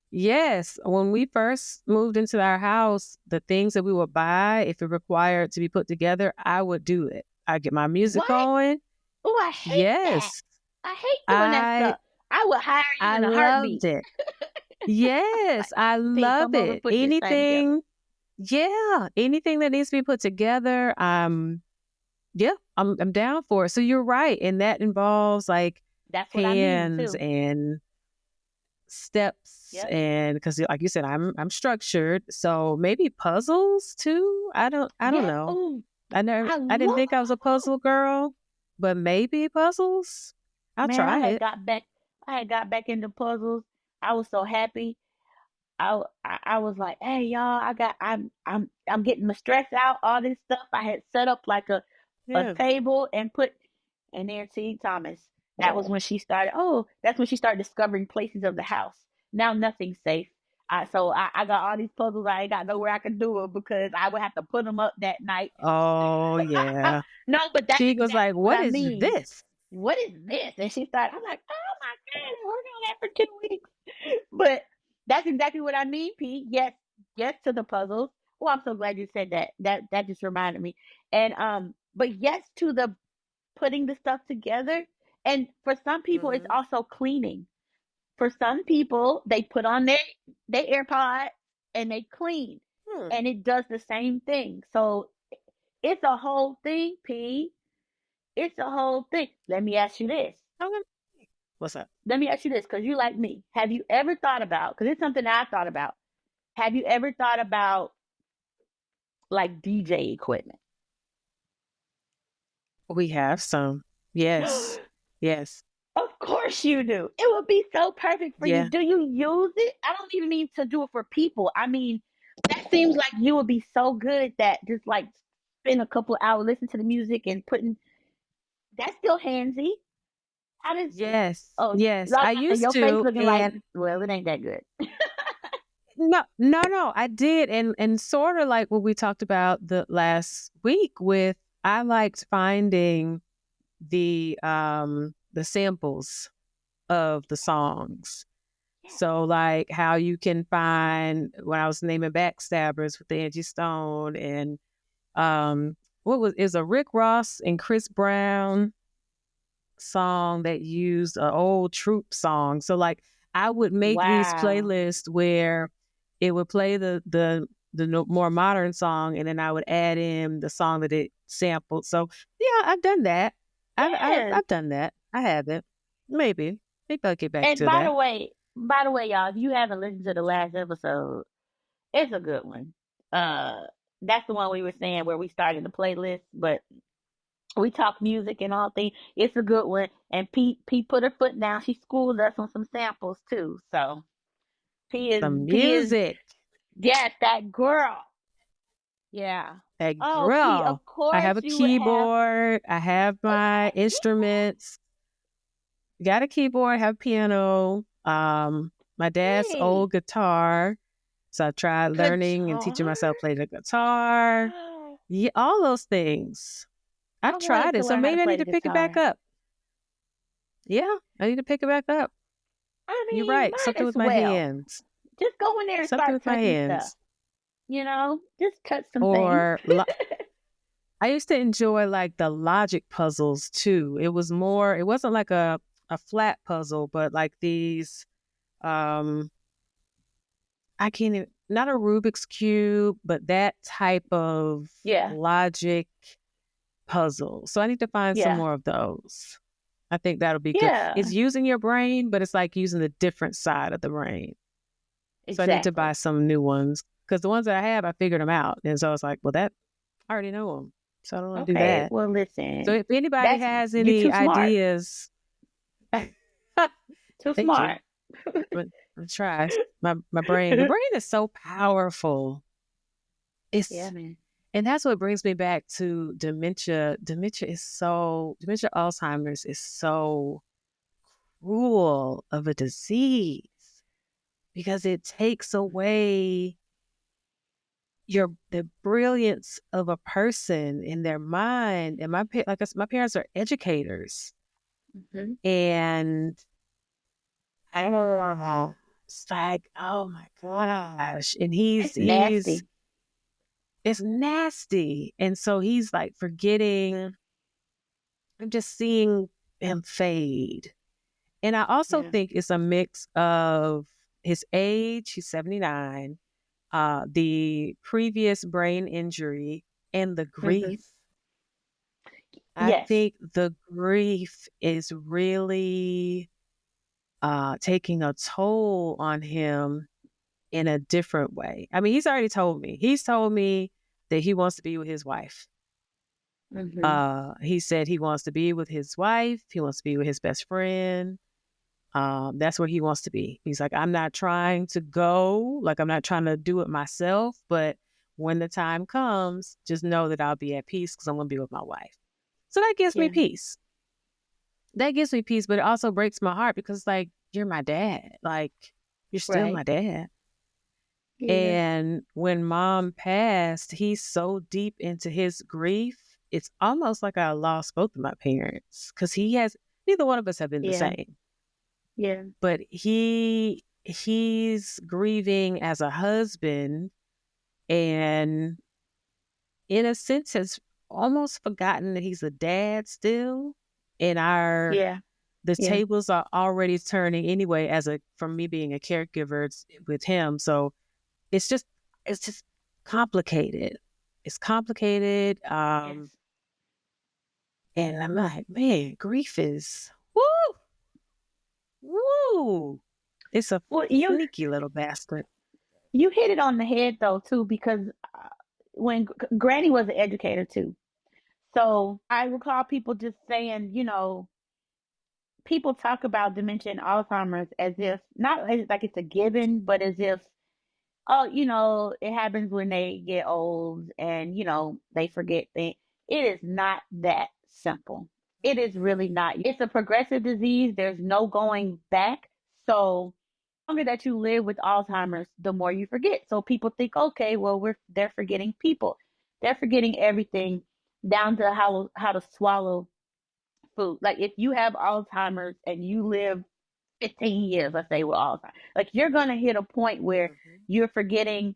Yes. When we first moved into our house, the things that we would buy, if it required to be put together, I would do it. I get my music What? on. Oh, I hate that. Yes. I hate doing that I stuff. I would hire you I in a loved heartbeat. it. Yes, Like, I P, love come over, it. put this thing together. Anything that needs to be put together, yeah, I'm down for it. So you're right, and that involves like That's what I mean pans too. and steps, Yep. and because like you said, I'm structured, so maybe puzzles too. I don't Yes. know. Oh, I didn't love think I was a puzzle girl, but maybe puzzles. I'll man. try it. I had got back into puzzles. I was so happy. I was like, hey y'all, I'm getting my stress out. All this stuff. I had set up like a Yeah. table and put, and there, see, Thomas. That was when she started. Oh, that's when she started discovering places of the house. Now nothing's safe. I got all these puzzles. I ain't got nowhere I can do them because I would have to put them up that night. Oh yeah. No, but that's She was like, exactly what "What I is mean. this?" What is this? And she started. I'm like, oh my god, I'm working on that for 2 weeks. But that's exactly what I mean, Pete. Yes, yes to the puzzles. Oh, I'm so glad you said that. That just reminded me. And but yes to the putting the stuff together. And for some people, it's Mm-hmm. also cleaning. For some people, they put on their AirPods and they clean, Hmm. and it does the same thing. So it's a whole thing, P. It's a whole thing. Let me ask you this. Okay. What's up? Let me ask you this, because you like me. Have you ever thought about? Because it's something that I thought about. Have you ever thought about like DJ equipment? We have some. Yes. Yes. Of course you do. It would be so perfect for you. Yeah. Do you use it? I don't even mean to do it for people. I mean, that seems like you would be so good at that. Just like spend a couple hours listening to the music and putting. That's still handsy. How does? Yes. Oh, Yes. I used your face to, looking like, and well, it ain't that good. no, I did, and sort of like what we talked about the last week with I liked finding the samples of the songs. So like how you can find when I was naming Backstabbers with Angie Stone and is a Rick Ross and Chris Brown song that used an old Troop song. So like I would make these Wow. playlists where it would play the more modern song, and then I would add in the song that it sampled. So yeah, I've done that. Yes. I've done that. I haven't. Maybe I'll get back And to by that. the way, y'all, if you haven't listened to the last episode, it's a good one. That's the one we were saying where we started the playlist, but we talk music and all things. It's a good one. And Pete put her foot down. She schooled us on some samples too. So The P is music. yes, that girl. Yeah. That Oh, P, girl. of course I have a you would have. keyboard. I have my Okay. instruments. Got a keyboard, have piano. My dad's Hey, old guitar. So I tried learning and teaching guitar. myself play the guitar. Yeah, all those things. I've I wanted tried to it. So learn how to maybe I play need the to pick it back guitar. up. Yeah, I need to pick it back up. I You're mean, right. might Something as with my well. hands. Just go in there and Something start with my touching hands. stuff. You know, just touch some things. Or I used to enjoy like the logic puzzles too. It wasn't like a flat puzzle, but like these I can't even, not a Rubik's Cube, but that type of Yeah. logic puzzle. So I need to find some Yeah. more of those. I think that'll be good. Yeah. It's using your brain, but it's like using the different side of the brain. So I need to buy some new ones because the ones that I have, I figured them out. And so I was like, well, I already know them. So I don't want to do Okay. that. Well, listen. So if anybody has any you're too smart. ideas, Too thank smart. you. I'm try. My brain. The brain is so powerful. Yeah, man. And that's what brings me back to dementia. Dementia, Alzheimer's is so cruel of a disease because it takes away the brilliance of a person in their mind. And my parents are educators, and I don't know. It's like, oh my gosh, and he's nasty. It's nasty. And so he's like forgetting. I'm just seeing him fade. And I also think it's a mix of his age, he's 79, the previous brain injury, and the grief. I think the grief is really taking a toll on him in a different way. I mean, he's already told me. He's told me that he wants to be with his wife. He said he wants to be with his wife. He wants to be with his best friend. That's where he wants to be. He's like, I'm not trying to go. Like, I'm not trying to do it myself. But when the time comes, just know that I'll be at peace because I'm going to be with my wife. So that gives me peace. But it also breaks my heart because, like, you're my dad. Like, you're still my dad. Yeah. And when mom passed, he's so deep into his grief. It's almost like I lost both of my parents because neither one of us have been the same. Yeah. But he's grieving as a husband and in a sense has almost forgotten that he's a dad still. And the tables are already turning anyway from me being a caregiver with him. So it's just complicated. It's complicated. And I'm like, man, grief is woo. It's a sneaky little bastard. You hit it on the head though too, because when Granny was an educator too, so I recall people just saying, people talk about dementia and Alzheimer's as if not like it's a given, but as if it happens when they get old and they forget things. It is not that simple. It is really not. It's a progressive disease. There's no going back. So the longer that you live with Alzheimer's, the more you forget. So people think, okay, well, they're forgetting people. They're forgetting everything. down to how to swallow food. Like if you have Alzheimer's and you live 15 years, let's say with Alzheimer's, like you're gonna hit a point where you're forgetting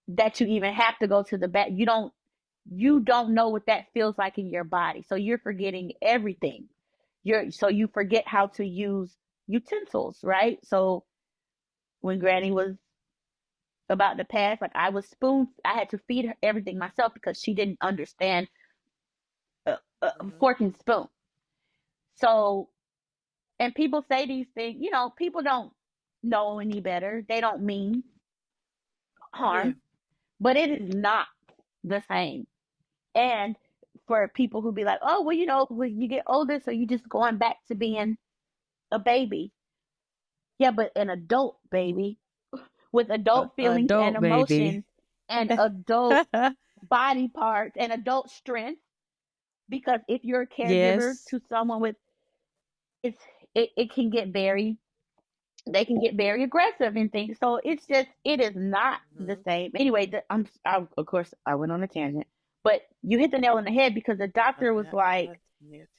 that you even have to go to the bath. You don't know what that feels like in your body. So you're forgetting everything. So you forget how to use utensils, right? So when Granny was about to pass, like I had to feed her everything myself because she didn't understand fork and spoon. So, and people say these things, people don't know any better. They don't mean harm, but it is not the same. And for people who be like, oh, well, when you get older, so you just going back to being a baby. Yeah, but an adult baby with adult feelings and emotions and adult body parts and adult strength. Because if you're a caregiver to someone with, it can get they can get very aggressive and things. So it is not the same. Anyway, of course I went on a tangent, but you hit the nail on the head because the doctor was like,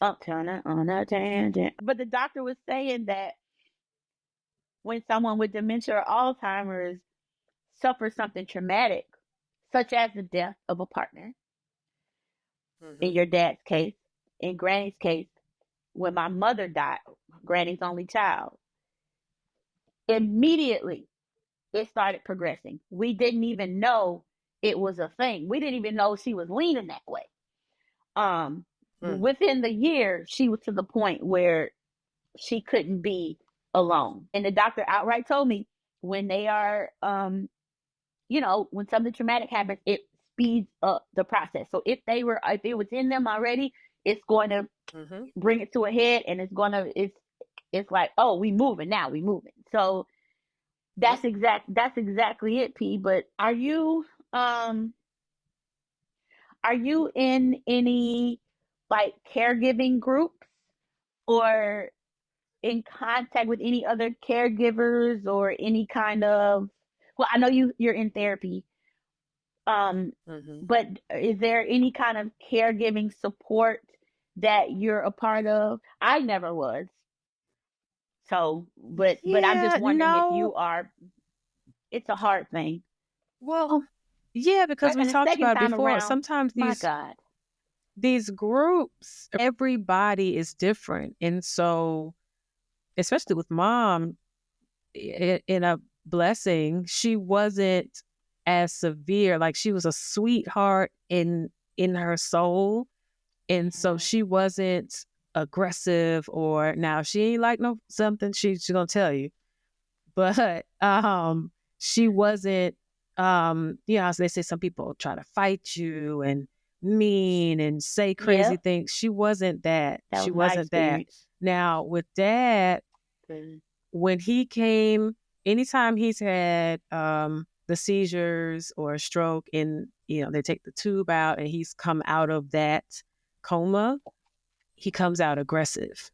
I'm kind of on a tangent, but the doctor was saying that when someone with dementia or Alzheimer's suffers something traumatic, such as the death of a partner, in your dad's case, in Granny's case, when my mother died, Granny's only child, immediately it started progressing. We didn't even know it was a thing. We didn't even know she was leaning that way. Within the year, she was to the point where she couldn't be alone. And the doctor outright told me when they are, when something traumatic happens, it speeds up the process. So if it was in them already, it's going to bring it to a head, and it's like, oh, we moving now, we moving. So that's exactly it, P. But are you in any like caregiving groups or in contact with any other caregivers or any kind of, well, I know you're in therapy, but is there any kind of caregiving support that you're a part of? I never was. So, but I'm just wondering if you are. It's a hard thing. Well, yeah, because we talked about it before. Sometimes these groups, everybody is different. And so, especially with Mom, in a blessing, she wasn't as severe. Like she was a sweetheart in her soul. And so she wasn't aggressive, or now she ain't like no something, she's gonna tell you. But she wasn't, as they say, some people try to fight you and mean and say crazy things. She wasn't that. She wasn't that. Now with Dad, when he came, anytime he's had the seizures or a stroke, and they take the tube out and he's come out of that coma, he comes out aggressive.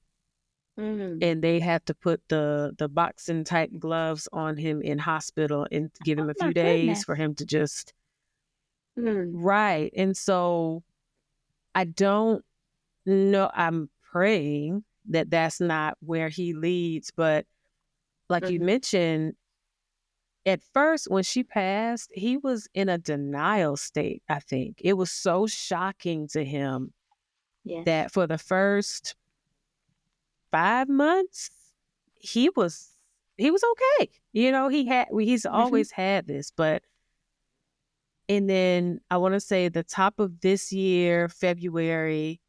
And they have to put the boxing type gloves on him in hospital and give him a few days for him to just right. And so I don't know, I'm praying that that's not where he leads, but like you mentioned, at first when she passed, he was in a denial state. I think it was so shocking to him that for the first 5 months, he was okay. He's always had this, and then I want to say the top of this year, February,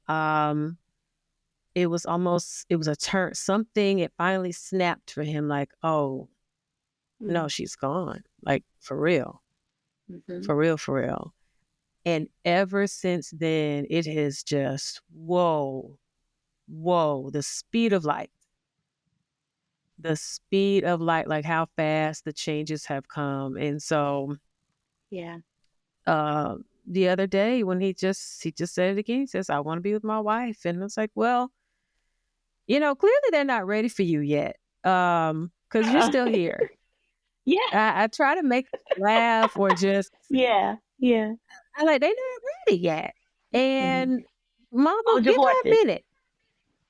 it was a turn, something, it finally snapped for him, like, oh, no, she's gone. Like, for real. For real. And ever since then, it has just, whoa, the speed of light, like how fast the changes have come. And so the other day when he just said it again, he says, I want to be with my wife. And it's like, well, clearly they're not ready for you yet, because you're still here. I try to make them laugh or just I like, they're not ready yet. And Mama, Hold your give her a horses. minute.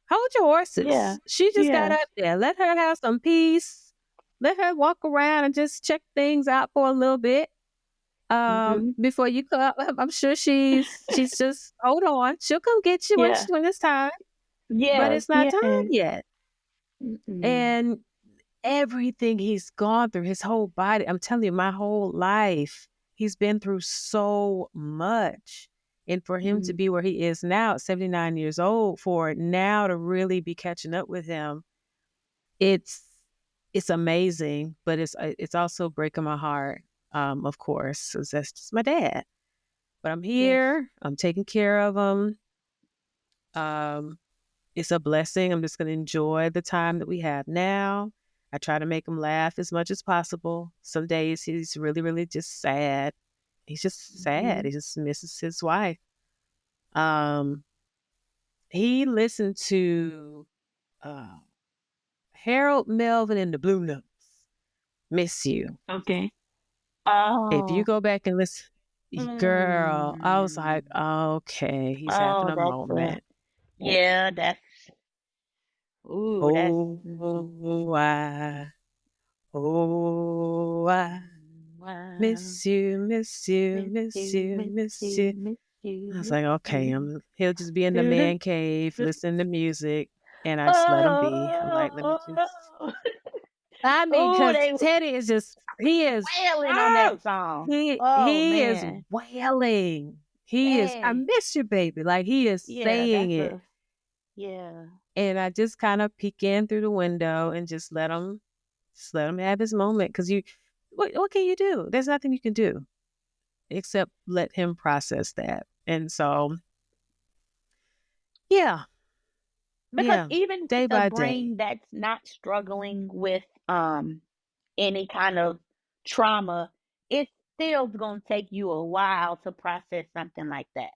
Hold your horses. Yeah. She just got Yeah. up there. Let her have some peace. Let her walk around and just check things out for a little bit. Before you come, I'm sure she's just hold on. She'll come get you Yeah. when it's time. Yeah. But it's not Yeah. time yet. Mm-mm. And everything he's gone through, his whole body, I'm telling you, my whole life, he's been through so much. And for him to be where he is now at 79 years old, for now to really be catching up with him, it's amazing, but it's also breaking my heart, of course, 'cause that's just my dad. But I'm here. I'm taking care of him. It's a blessing. I'm just going to enjoy the time that we have now. I try to make him laugh as much as possible. Some days he's really, really just sad. He's just sad. He just misses his wife. He listened to Harold Melvin and the Blue Notes. Miss You. Okay. If you Oh. go back and listen, girl, I was like, okay, he's having a moment. Yeah, that's. Ooh, I miss you, miss you, miss you, miss you. I was like, okay, he'll just be in the man cave, listening to music, and I just let him be. I'm like, let me just. I mean, because Teddy is just, he is wailing on that song. He is wailing. He is, I miss you, baby. Like, he is saying it. Yeah. And I just kind of peek in through the window and just let him have his moment. Because what can you do? There's nothing you can do except let him process that. And so, yeah. Because even day with by a brain day, that's not struggling with any kind of trauma, it's still going to take you a while to process something like that.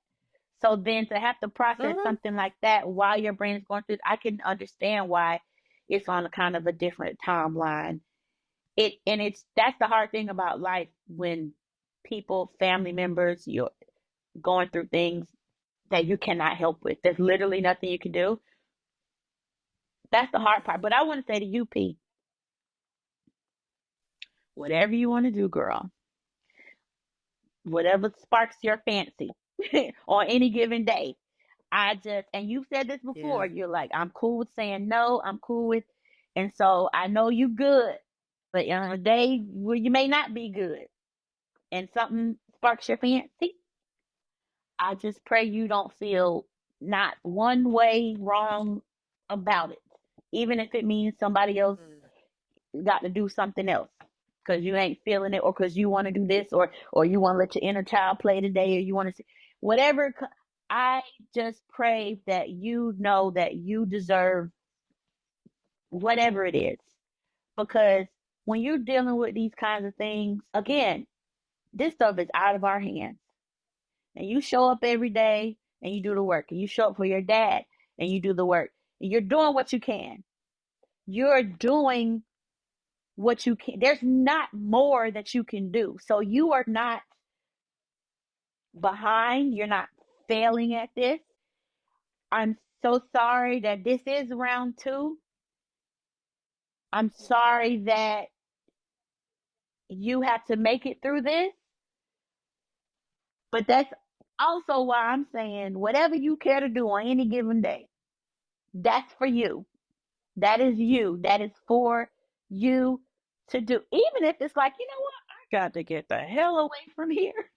So then to have to process something like that while your brain is going through, I can understand why it's on a kind of a different timeline. That's the hard thing about life when people, family members, you're going through things that you cannot help with. There's literally nothing you can do. That's the hard part. But I want to say to you, P, whatever you want to do, girl, whatever sparks your fancy on any given day. And you've said this before, you're like, I'm cool with saying no, I'm cool with, and so I know you good, but on a day where you may not be good and something sparks your fancy, I just pray you don't feel not one way wrong about it, even if it means somebody else got to do something else because you ain't feeling it, or because you want to do this, or you want to let your inner child play today, or you want to see whatever. I just pray that you know that you deserve whatever it is, because when you're dealing with these kinds of things, again, this stuff is out of our hands. And you show up every day and you do the work, and you show up for your dad and you do the work, and you're doing what you can. You're doing what you can. There's not more that you can do. So you are not behind. You're not failing at this. I'm so sorry that this is round 2. I'm sorry that you have to make it through this. But that's also why I'm saying whatever you care to do on any given day, that's for you. That is you. That is for you to do. Even if it's like, you know what? I got to get the hell away from here.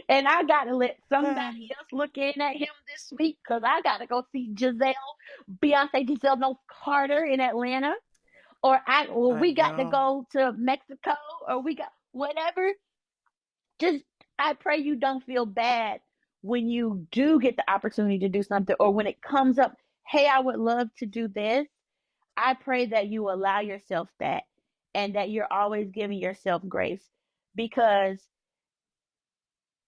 And I got to let somebody else look in at him this week, because I got to go see Beyonce Giselle Knowles Carter in Atlanta. Or we got to go to Mexico, or we got whatever. Just, I pray you don't feel bad when you do get the opportunity to do something, or when it comes up, hey, I would love to do this. I pray that you allow yourself that, and that you're always giving yourself grace, because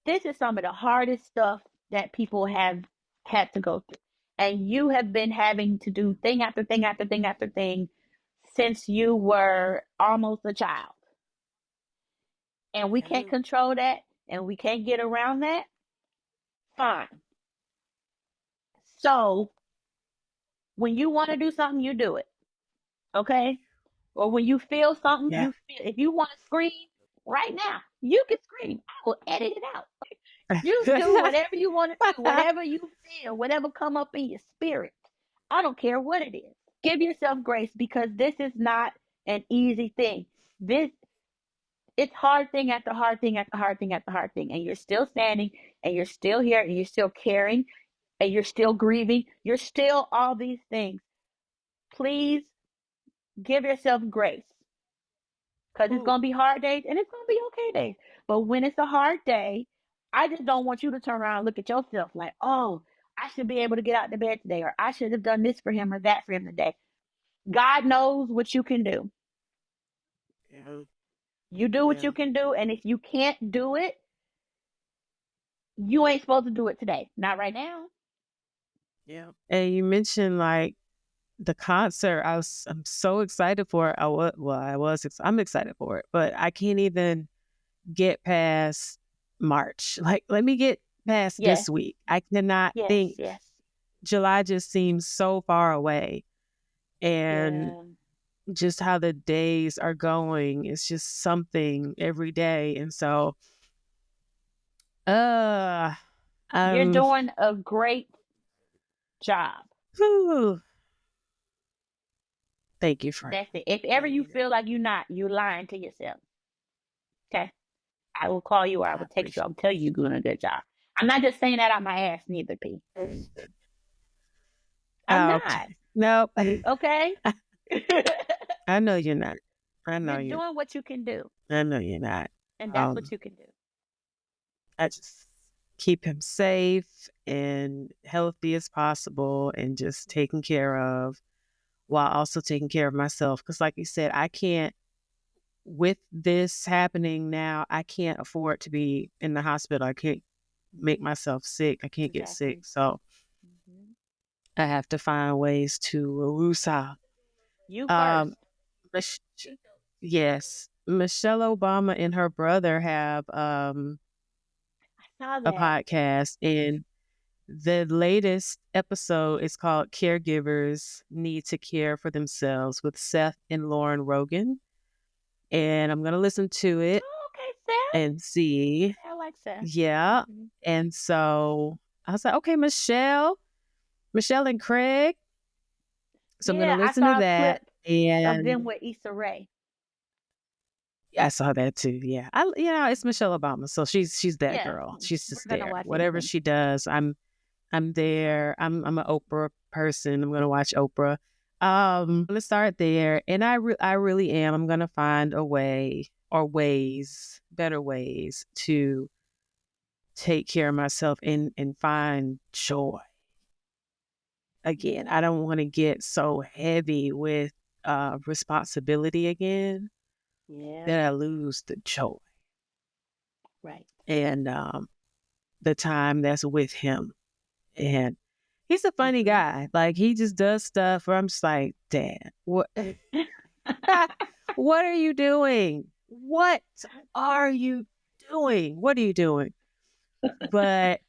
this is some of the hardest stuff that people have had to go through. And you have been having to do thing after thing after thing after thing since you were almost a child. And we can't control that, and we can't get around that. Fine. So when you want to do something, you do it. Okay? Or when you feel something, Yeah. if you want to scream right now, you can scream. I will edit it out. You do whatever you want to do, whatever you feel, whatever come up in your spirit. I don't care what it is. Give yourself grace, because this is not an easy thing. It's hard thing after hard thing after hard thing after hard thing, and you're still standing, and you're still here, and you're still caring, and you're still grieving. You're still all these things. Please give yourself grace, because it's going to be hard days and it's going to be okay days. But when it's a hard day, I just don't want you to turn around and look at yourself like, oh, I should be able to get out of bed today, or I should have done this for him or that for him today. God knows what you can do. Yeah. You do what you can do, and if you can't do it, you ain't supposed to do it today. Not right now. Yeah. And you mentioned like the concert. I'm so excited for it. I'm excited for it, but I can't even get past March. Like, let me get past this week. I cannot think. July just seems so far away, and just how the days are going, it's just something every day. And so you're doing a great job. Whew. Thank you, friend. That's it. If ever you feel like you're not, you're lying to yourself. Okay? I will call you, or I will text you. I'll tell you you're doing a good job. I'm not just saying that out my ass neither, P. I'm not. Okay. Nope. Okay? I know you're not. I know you're doing what you can do. I know you're not. And that's what you can do. I just keep him safe and healthy as possible, and just taken care of, while also taking care of myself. Because like you said, I can't, with this happening now, I can't afford to be in the hospital. I can't make myself sick. I can't get sick. So I have to find ways to woosah. You first. Yes. Michelle Obama and her brother have I saw that. a podcast, and the latest episode is called Caregivers Need to Care for Themselves, with Seth and Lauren Rogan. And I'm going to listen to it. Oh, okay, Seth. And see. I like Seth. Yeah. Mm-hmm. And so I was like, okay, Michelle and Craig. So I'm going to listen to that. And of them with Issa Rae. I saw that too. Yeah. It's Michelle Obama. So she's that girl. She's just there. Whatever she does, I'm there. I'm an Oprah person. I'm going to watch Oprah. I'm going to start there. And I really am. I'm going to find a way, or better ways to take care of myself and find joy. Again, I don't want to get so heavy with responsibility again that I lose the joy. Right. And the time that's with him. And he's a funny guy. Like, he just does stuff where I'm just like, Dad, what what are you doing? What are you doing? What are you doing? But,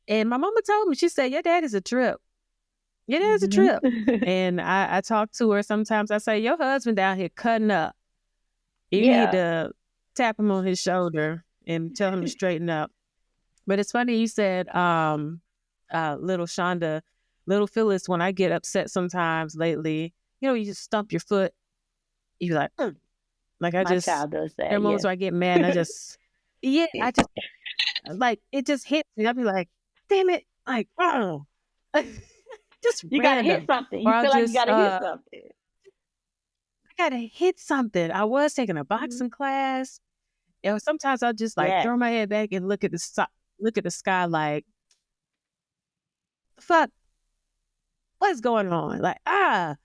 and my mama told me, she said, your dad is a trip. Your dad's a trip. And I talk to her sometimes. I say, your husband down here cutting up. You need to tap him on his shoulder and tell him to straighten up. But it's funny you said, little Shonda, little Phyllis, when I get upset sometimes lately, you just stump your foot. You're like, like I My child does that. There are moments where I get mad and I just, I just, like, it just hits me. I'll be like, damn it. Like, oh. Just you gotta hit something. You feel like you gotta hit something. I gotta hit something. I was taking a boxing class. And sometimes I'll just throw my head back and look at the sky like, fuck, what's going on? Like, I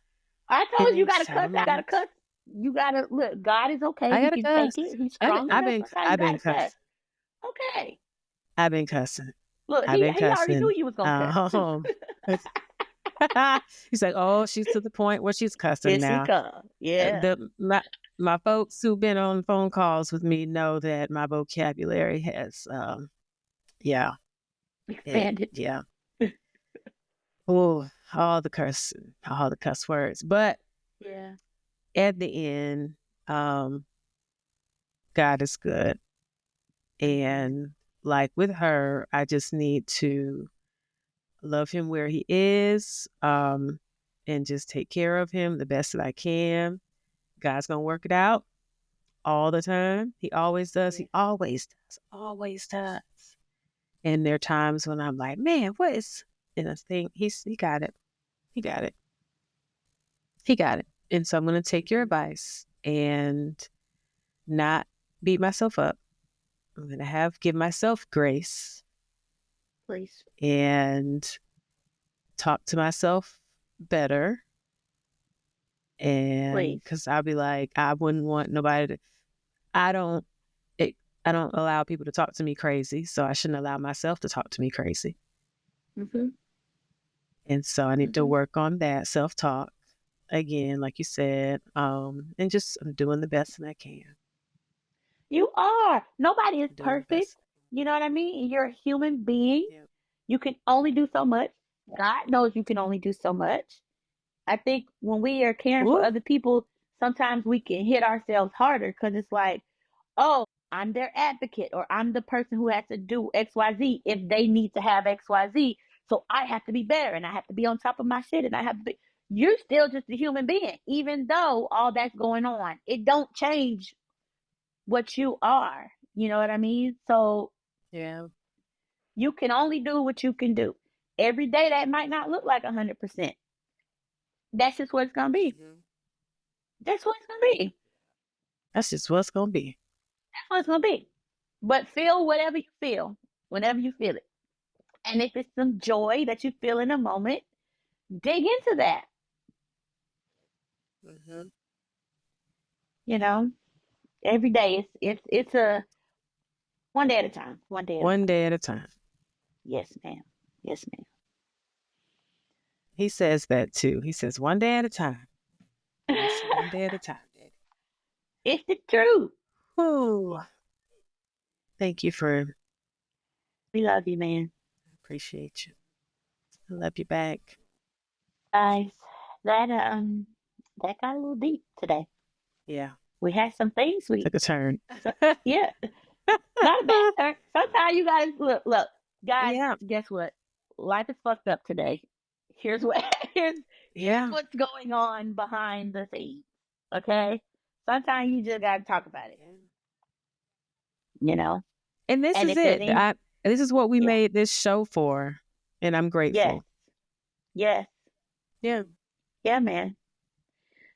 told you gotta cuss. I gotta cuss. You gotta look. God is okay. I gotta he cuss. Can take it. He's strong I've been cussing. Okay. I've been cussing. Look, he already knew you was gonna cuss. He's like, oh, she's to the point where she's cussing now. Yeah. My folks who've been on phone calls with me know that my vocabulary has, expanded. Yeah. all the cuss words. But Yeah. at the end, God is good. And like with her, I just need to love him where he is, and just take care of him the best that I can. God's gonna work it out all the time. He always does. He always does. And there are times when I'm like, man, what is? And I think he got it. He got it. And so I'm gonna take your advice and not beat myself up. I'm gonna give myself grace. Please. And talk to myself better. And because I'll be like, I wouldn't want nobody to, I don't allow people to talk to me crazy. So I shouldn't allow myself to talk to me crazy. Mm-hmm. And so I need to work on that self-talk again, like you said, and just I'm doing the best that I can. You are. Nobody is perfect. You know what I mean? You're a human being. Yep. You can only do so much. God knows you can only do so much. I think when we are caring for other people, sometimes we can hit ourselves harder because it's like, oh, I'm their advocate, or I'm the person who has to do XYZ if they need to have XYZ. So I have to be better, and I have to be on top of my shit, and I have to be. You're still just a human being, even though all that's going on. It don't change what you are. You know what I mean? So yeah, you can only do what you can do. Every day that might not look like 100%. That's just what it's gonna be. That's what it's gonna be. That's just what it's gonna be. That's what it's gonna be. But feel whatever you feel, whenever you feel it. And if it's some joy that you feel in a moment, dig into that. Mm-hmm. You know, every day it's a one day at a time. One day at a time. Yes, ma'am. Yes, ma'am. He says that too. He says, one day at a time. Yes, one day at a time, Daddy. It's the truth. Ooh. Thank you for. We love you, man. I appreciate you. I love you back. Guys, that got a little deep today. Yeah. We had some things we took a turn. Yeah. Not a bad turn. Sometimes you guys look, guys, guess what? Life is fucked up today. Here's what's going on behind the scenes. Okay? Sometimes you just gotta talk about it. You know? And this is it. This is what we made this show for. And I'm grateful. Yes. Yeah. Yeah, man.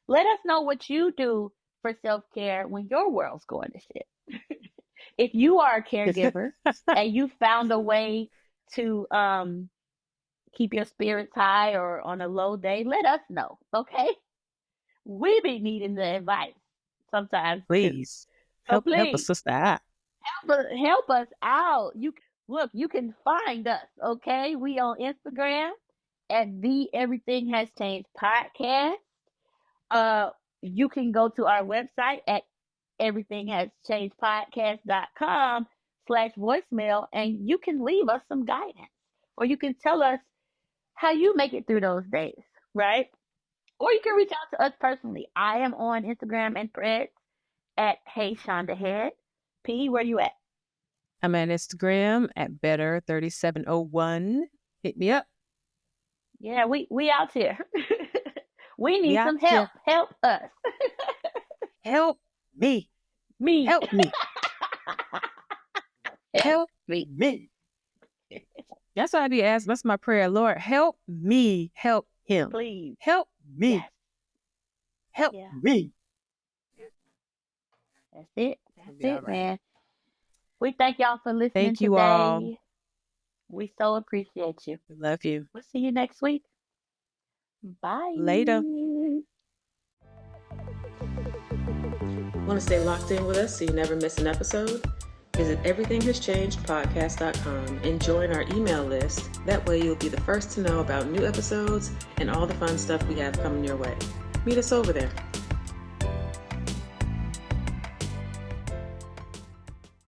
Let us know what you do for self-care when your world's going to shit. If you are a caregiver and you found a way to keep your spirits high or on a low day, let us know, okay? We be needing the advice sometimes. Please. Help a sister out. Help us out. You can find us, okay? We on Instagram at the Everything Has Changed podcast. You can go to our website at everythinghaschangedpodcast.com/voicemail, and you can leave us some guidance, or you can tell us how you make it through those days, right? Or you can reach out to us personally. I am on Instagram and Threads at Hey Shaun the Head. P, where you at? I'm at Instagram at Better3701. Hit me up. Yeah, we out here. We need some help. Help us. Help me. Help me. Help me. That's what I be asking. That's my prayer. Lord, help me. Help him. Please. Help me. Yes. Help me. That's it. That's it, right, man. We thank y'all for listening Thank you today. all. We so appreciate you. We love you. We'll see you next week. Bye. Later. Want to stay locked in with us so you never miss an episode? Visit everythinghaschangedpodcast.com and join our email list. That way you'll be the first to know about new episodes and all the fun stuff we have coming your way. Meet us over there.